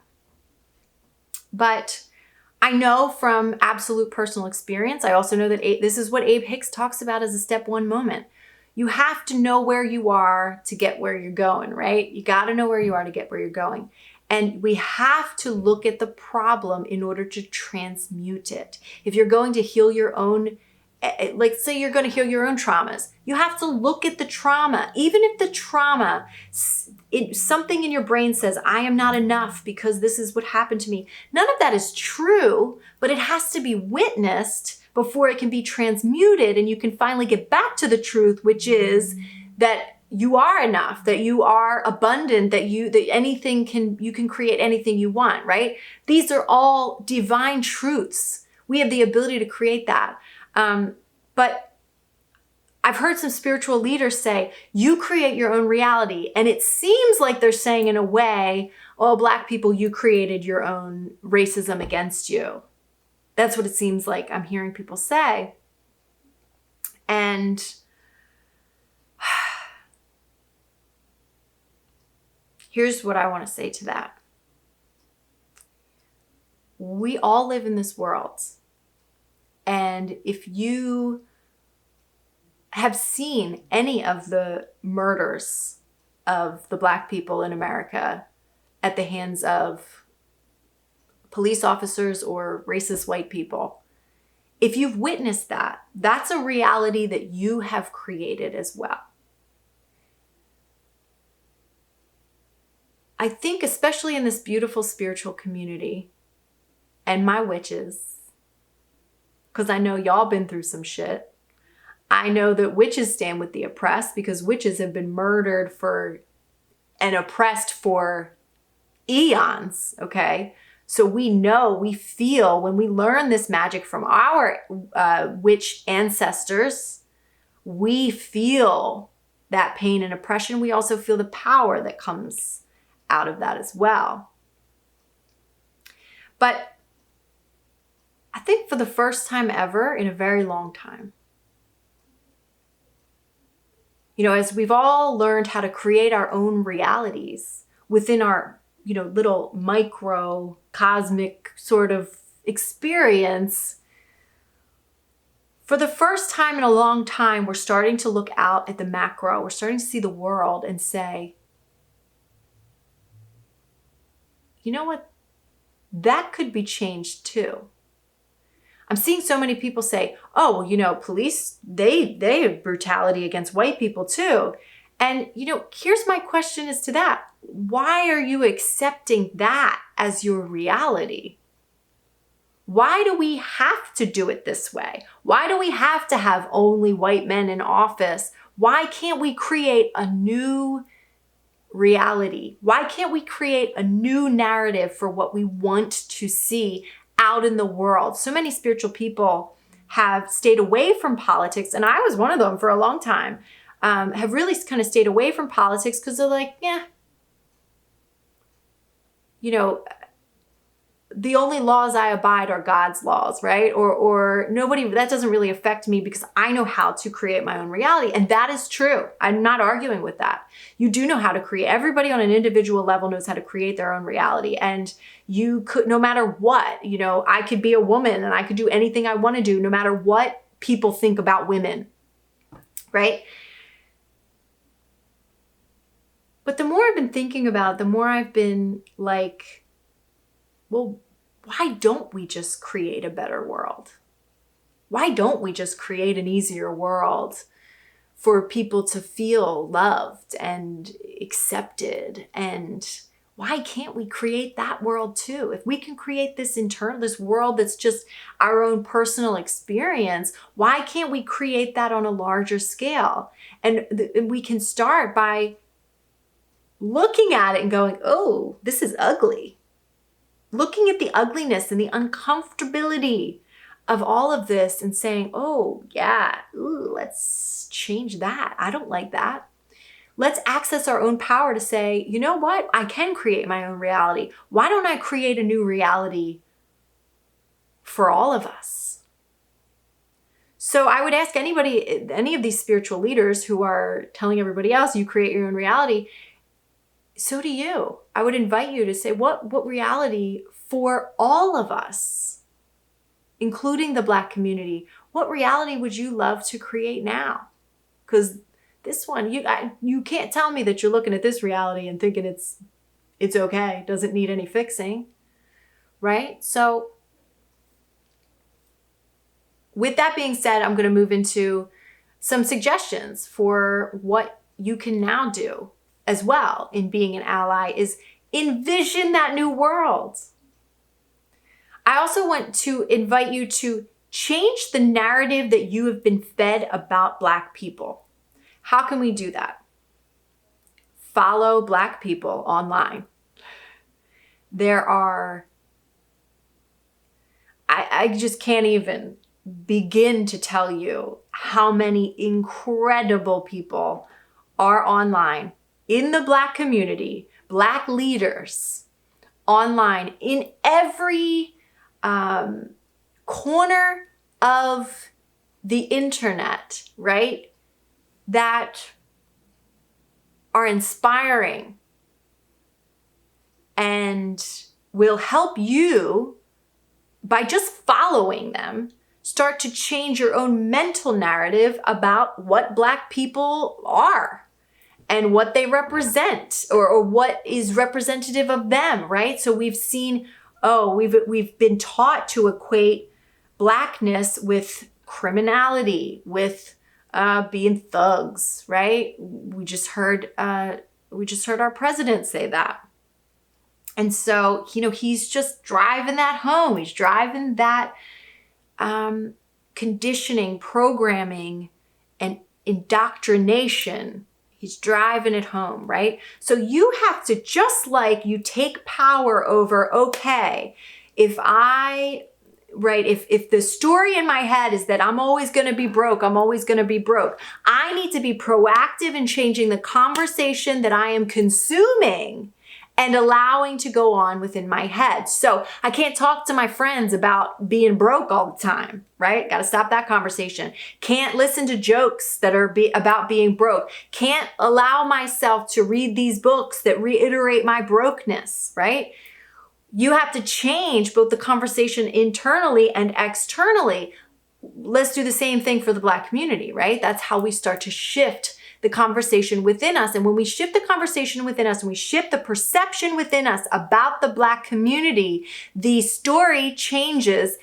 But I know from absolute personal experience, I also know that this is what Abe Hicks talks about as a step 1 moment. You have to know where you are to get where you're going, right? You got to know where you are to get where you're going. And we have to look at the problem in order to transmute it. If you're going to heal your own, like say you're going to heal your own traumas, you have to look at the trauma. Even if the trauma, something in your brain says, I am not enough because this is what happened to me. None of that is true, but it has to be witnessed before it can be transmuted and you can finally get back to the truth, which is that you are enough, that you are abundant, that you can create anything you want, right? These are all divine truths. We have the ability to create that. But I've heard some spiritual leaders say, you create your own reality. And it seems like they're saying in a way, oh, Black people, you created your own racism against you. That's what it seems like I'm hearing people say. And here's what I want to say to that. We all live in this world. And if you have seen any of the murders of the Black people in America at the hands of police officers or racist white people, if you've witnessed that, that's a reality that you have created as well. I think especially in this beautiful spiritual community and my witches, because I know y'all been through some shit. I know that witches stand with the oppressed because witches have been murdered for and oppressed for eons, okay? So we know, we feel when we learn this magic from our witch ancestors, we feel that pain and oppression. We also feel the power that comes out of that as well. But I think for the first time ever in a very long time, as we've all learned how to create our own realities within our, little micro cosmic sort of experience, for the first time in a long time, we're starting to look out at the macro. We're starting to see the world and say, you know what? That could be changed too. I'm seeing so many people say, oh, well, police, they have brutality against white people too. And, here's my question as to that. Why are you accepting that as your reality? Why do we have to do it this way? Why do we have to have only white men in office? Why can't we create a new reality? Why can't we create a new narrative for what we want to see out in the world? So many spiritual people have stayed away from politics, and I was one of them for a long time, have really kind of stayed away from politics because they're like, the only laws I abide are God's laws, right? Or nobody, that doesn't really affect me because I know how to create my own reality. And that is true. I'm not arguing with that. You do know how to create. Everybody on an individual level knows how to create their own reality. And you could, no matter what, I could be a woman and I could do anything I want to do, no matter what people think about women, right? But the more I've been thinking about it, the more I've been like, well, why don't we just create a better world? Why don't we just create an easier world for people to feel loved and accepted? And why can't we create that world too? If we can create this world that's just our own personal experience, why can't we create that on a larger scale? And we can start by looking at it and going, oh, this is ugly. Looking at the ugliness and the uncomfortability of all of this and saying, oh yeah, let's change that. I don't like that. Let's access our own power to say, you know what? I can create my own reality. Why don't I create a new reality for all of us? So I would ask anybody, any of these spiritual leaders who are telling everybody else, you create your own reality, so do you. I would invite you to say, what reality for all of us, including the Black community, what reality would you love to create now? Because this one, you can't tell me that you're looking at this reality and thinking it's okay, doesn't need any fixing, right? So with that being said, I'm going to move into some suggestions for what you can now do as well in being an ally is envision that new world. I also want to invite you to change the narrative that you have been fed about Black people. How can we do that? Follow Black people online. There are, I just can't even begin to tell you how many incredible people are online in the Black community, Black leaders online in every corner of the internet, right? That are inspiring and will help you by just following them start to change your own mental narrative about what Black people are and what they represent, or what is representative of them, right? So we've seen, we've been taught to equate Blackness with criminality, with being thugs, right? We just heard our president say that. And so, he's just driving that home. He's driving that conditioning, programming, and indoctrination. He's driving it home, right? So you have to, just like you take power over, okay, if the story in my head is that I'm always going to be broke, I need to be proactive in changing the conversation that I am consuming and allowing to go on within my head. So I can't talk to my friends about being broke all the time, right? Got to stop that conversation. Can't listen to jokes that are about being broke. Can't allow myself to read these books that reiterate my brokenness, right? You have to change both the conversation internally and externally. Let's do the same thing for the Black community, right? That's how we start to shift the conversation within us. And when we shift the conversation within us and we shift the perception within us about the Black community, the story changes,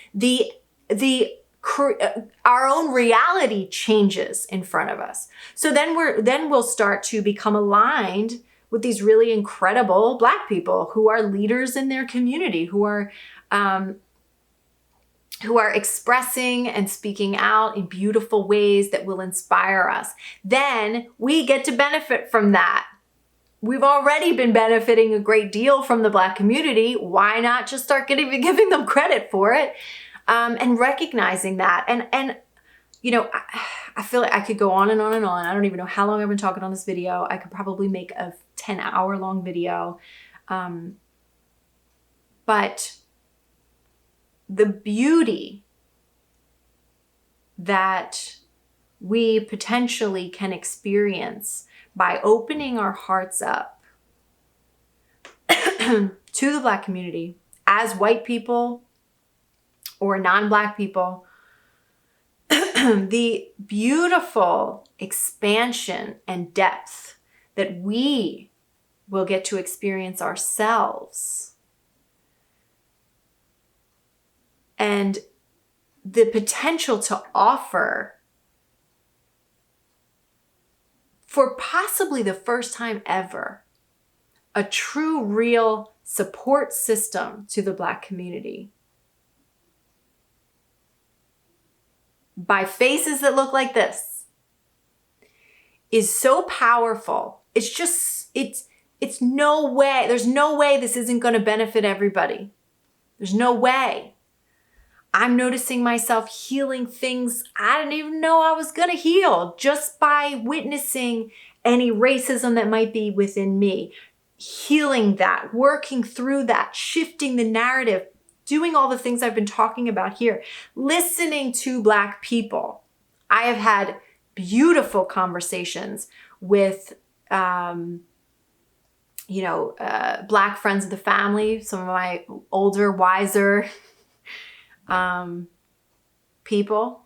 our own reality changes in front of us. So then we'll start to become aligned with these really incredible Black people who are leaders in their community, who are expressing and speaking out in beautiful ways that will inspire us. Then we get to benefit from that. We've already been benefiting a great deal from the Black community. Why not just start giving them credit for it, and recognizing that? And I feel like I could go on and on and on. I don't even know how long I've been talking on this video. I could probably make a 10-hour long video. But the beauty that we potentially can experience by opening our hearts up to the Black community as white people or non-Black people, the beautiful expansion and depth that we will get to experience ourselves, and the potential to offer, for possibly the first time ever, a true, real support system to the Black community by faces that look like this is so powerful. It's no way. There's no way this isn't going to benefit everybody. There's no way. I'm noticing myself healing things I didn't even know I was going to heal just by witnessing any racism that might be within me. Healing that, working through that, shifting the narrative, doing all the things I've been talking about here, listening to Black people. I have had beautiful conversations with, Black friends of the family, some of my older, wiser people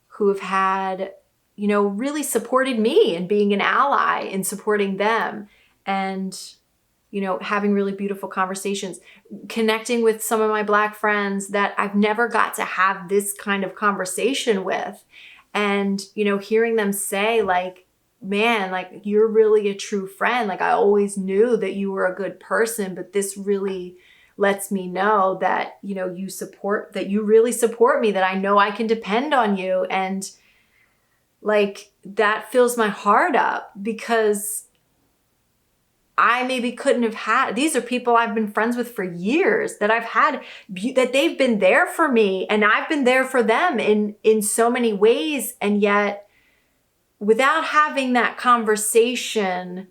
who have had, really supported me and being an ally in supporting them, and, having really beautiful conversations, connecting with some of my Black friends that I've never got to have this kind of conversation with. And, hearing them say like, man, like, you're really a true friend. Like, I always knew that you were a good person, but this really lets me know that, you really support me, that I know I can depend on you. And like, that fills my heart up, because I maybe couldn't have had, these are people I've been friends with for years, that I've had, that they've been there for me and I've been there for them in so many ways. And yet, without having that conversation,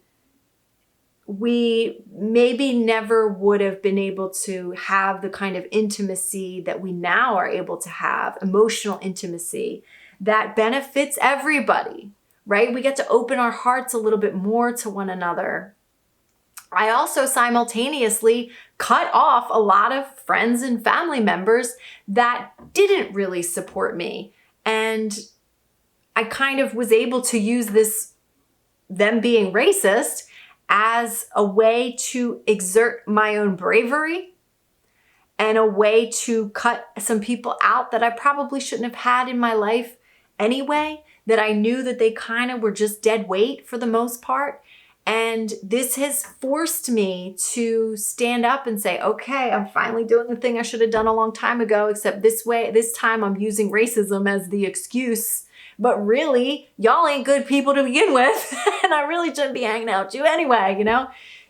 we maybe never would have been able to have the kind of intimacy that we now are able to have, emotional intimacy that benefits everybody, right? We get to open our hearts a little bit more to one another. I also simultaneously cut off a lot of friends and family members that didn't really support me. And I kind of was able to use them being racist as a way to exert my own bravery and a way to cut some people out that I probably shouldn't have had in my life anyway, that I knew that they kind of were just dead weight for the most part. And this has forced me to stand up and say, okay, I'm finally doing the thing I should have done a long time ago, except this time I'm using racism as the excuse. But really, y'all ain't good people to begin with. And I really shouldn't be hanging out with you anyway,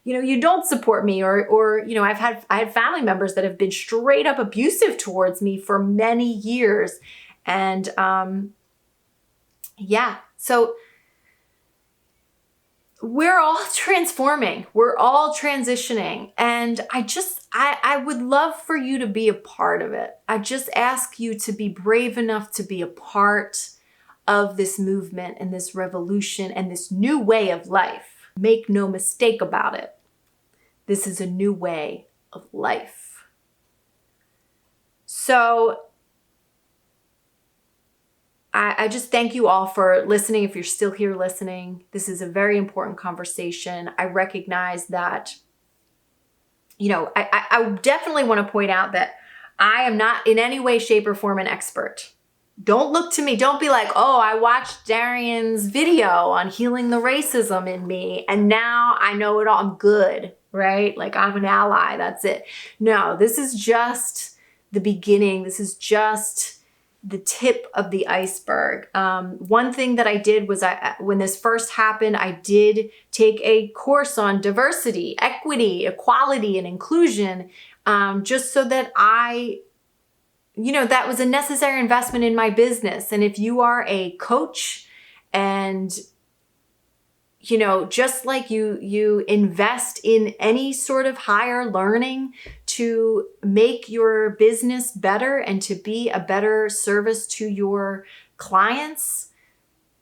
you don't support me, or I had family members that have been straight up abusive towards me for many years. And so we're all transforming. We're all transitioning. And I would love for you to be a part of it. I just ask you to be brave enough to be a part of this movement and this revolution and this new way of life. Make no mistake about it. This is a new way of life. So I just thank you all for listening. If you're still here listening, this is a very important conversation. I recognize that, I definitely want to point out that I am not in any way, shape, or form an expert. Don't look to me. Don't be like, oh, I watched Darian's video on healing the racism in me, and now I know it all. I'm good, right? Like I'm an ally. That's it. No, this is just the beginning. This is just the tip of the iceberg. One thing that I did was when this first happened, I did take a course on diversity, equity, equality, and inclusion, just so that that was a necessary investment in my business. And if you are a coach and just like you invest in any sort of higher learning to make your business better and to be a better service to your clients,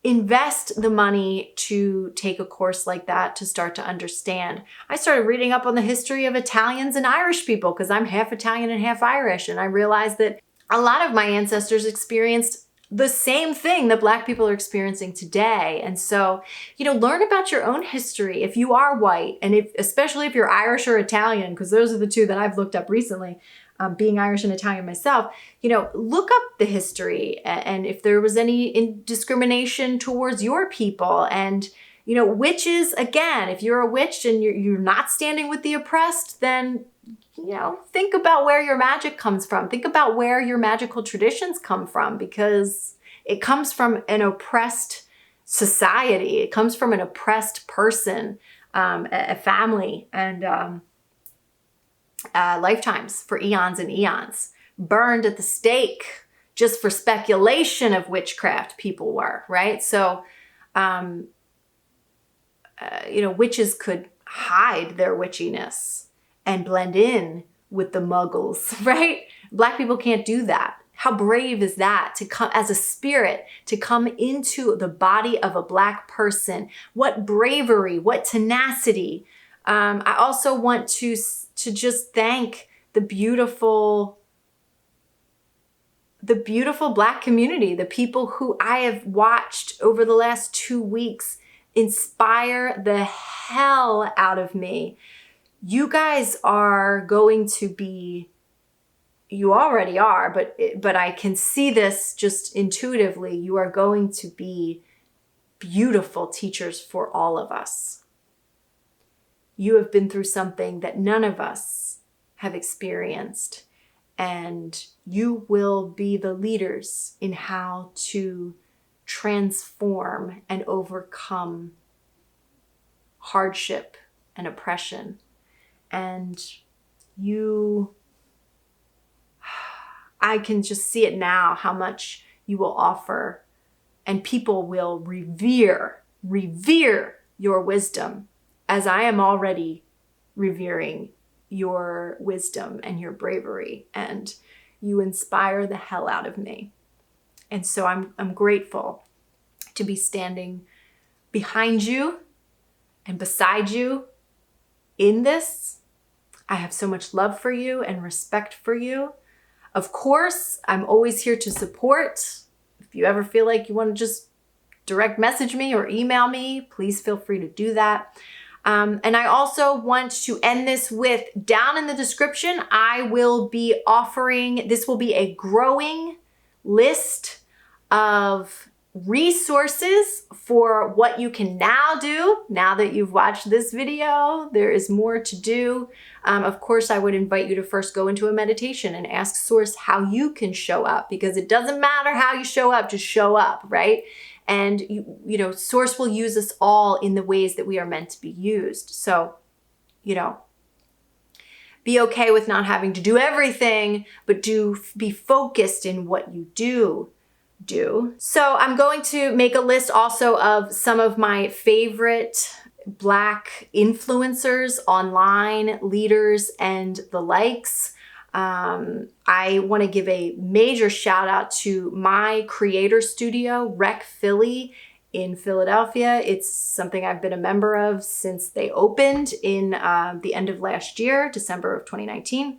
invest the money to take a course like that to start to understand. I started reading up on the history of Italians and Irish people because I'm half Italian and half Irish. And I realized that a lot of my ancestors experienced the same thing that Black people are experiencing today. And so, learn about your own history if you are white, and especially if you're Irish or Italian, because those are the two that I've looked up recently, being Irish and Italian myself. Look up the history and if there was any discrimination towards your people. And, witches, again, if you're a witch and you're not standing with the oppressed, then think about where your magic comes from. Think about where your magical traditions come from, because it comes from an oppressed society. It comes from an oppressed person, a family, and lifetimes for eons and eons. Burned at the stake just for speculation of witchcraft people were, right? So, witches could hide their witchiness and blend in with the muggles, right? Black people can't do that. How brave is that to come as a spirit, to come into the body of a Black person? What bravery, what tenacity. I also want to just thank the beautiful Black community, the people who I have watched over the last 2 weeks inspire the hell out of me. You guys are going to be, you already are, but I can see this just intuitively. You are going to be beautiful teachers for all of us. You have been through something that none of us have experienced, and you will be the leaders in how to transform and overcome hardship and oppression. And I can just see it now, how much you will offer, and people will revere your wisdom, as I am already revering your wisdom and your bravery, and you inspire the hell out of me. And so I'm grateful to be standing behind you and beside you in this. I have so much love for you and respect for you. Of course, I'm always here to support. If you ever feel like you want to just direct message me or email me, please feel free to do that. And I also want to end this with, down in the description, I will be offering, this will be a growing list of resources for what you can now do. Now that you've watched this video, there is more to do. Of course, I would invite you to first go into a meditation and ask Source how you can show up, because it doesn't matter how you show up, just show up, right? And you know, Source will use us all in the ways that we are meant to be used. So, you know, be okay with not having to do everything, but be focused in what you do. So I'm going to make a list also of some of my favorite Black influencers, online leaders, and the likes. I want to give a major shout out to my creator studio, Rec Philly in Philadelphia. It's something I've been a member of since they opened in the end of last year, December of 2019.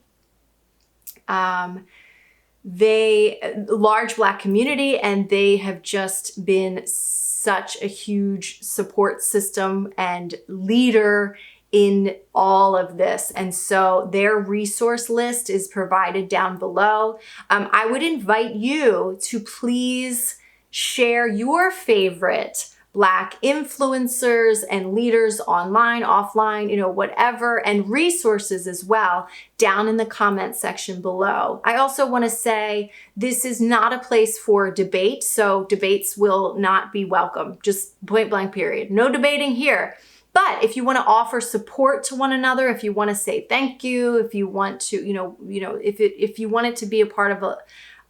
Large Black community, and they have just been such a huge support system and leader in all of this. And so their resource list is provided down below. I would invite you to please share your favorite Black influencers and leaders online, offline, you know, whatever, and resources as well down in the comment section below. I also want to say this is not a place for debate, so debates will not be welcome. Just point blank period. No debating here. But if you want to offer support to one another, if you want to say thank you, if you want to, if you want it to be a part of a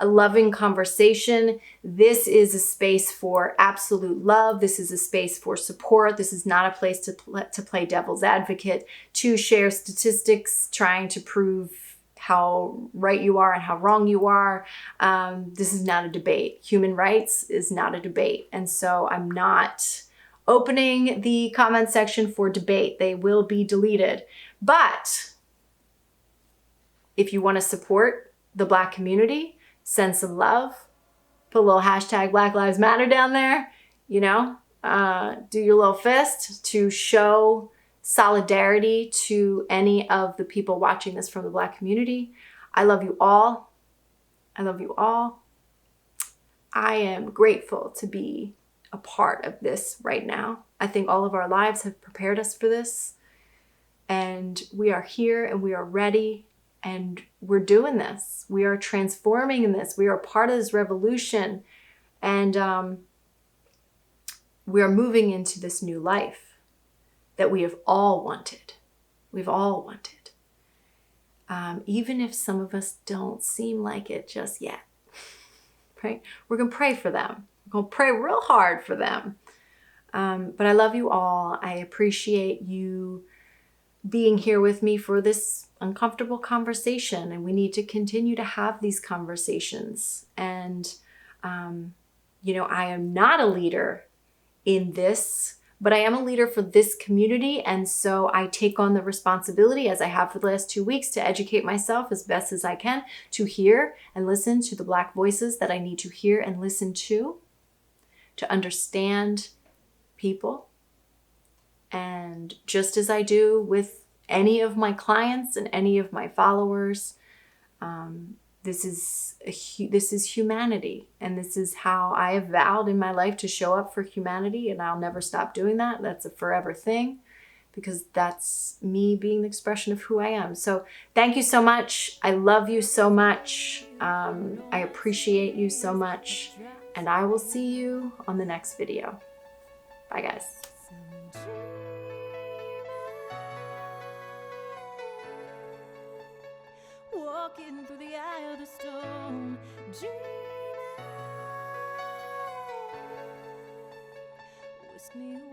loving conversation, this is a space for absolute love. This is a space for support. This is not a place to play devil's advocate, to share statistics trying to prove how right you are and how wrong you are. This is not a debate. Human rights is not a debate. And so I'm not opening the comment section for debate. They will be deleted. But if you want to support the Black community, send some love, put a little hashtag Black Lives Matter down there, do your little fist to show solidarity to any of the people watching this from the Black community. I love you all. I love you all. I am grateful to be a part of this right now. I think all of our lives have prepared us for this, and we are here and we are ready. And we're doing this. We are transforming in this. We are part of this revolution. And we are moving into this new life that we have all wanted. We've all wanted. Even if some of us don't seem like it just yet. Right? We're going to pray for them. We're going to pray real hard for them. But I love you all. I appreciate you being here with me for this uncomfortable conversation, and we need to continue to have these conversations. And I am not a leader in this, but I am a leader for this community, and so I take on the responsibility, as I have for the last 2 weeks, to educate myself as best as I can, to hear and listen to the Black voices that I need to hear and listen to understand people. And just as I do with any of my clients and any of my followers, this is humanity. And this is how I have vowed in my life to show up for humanity. And I'll never stop doing that. That's a forever thing, because that's me being the expression of who I am. So thank you so much. I love you so much. I appreciate you so much. And I will see you on the next video. Bye, guys. Walking through the eye of the storm, dreaming, whisk me away.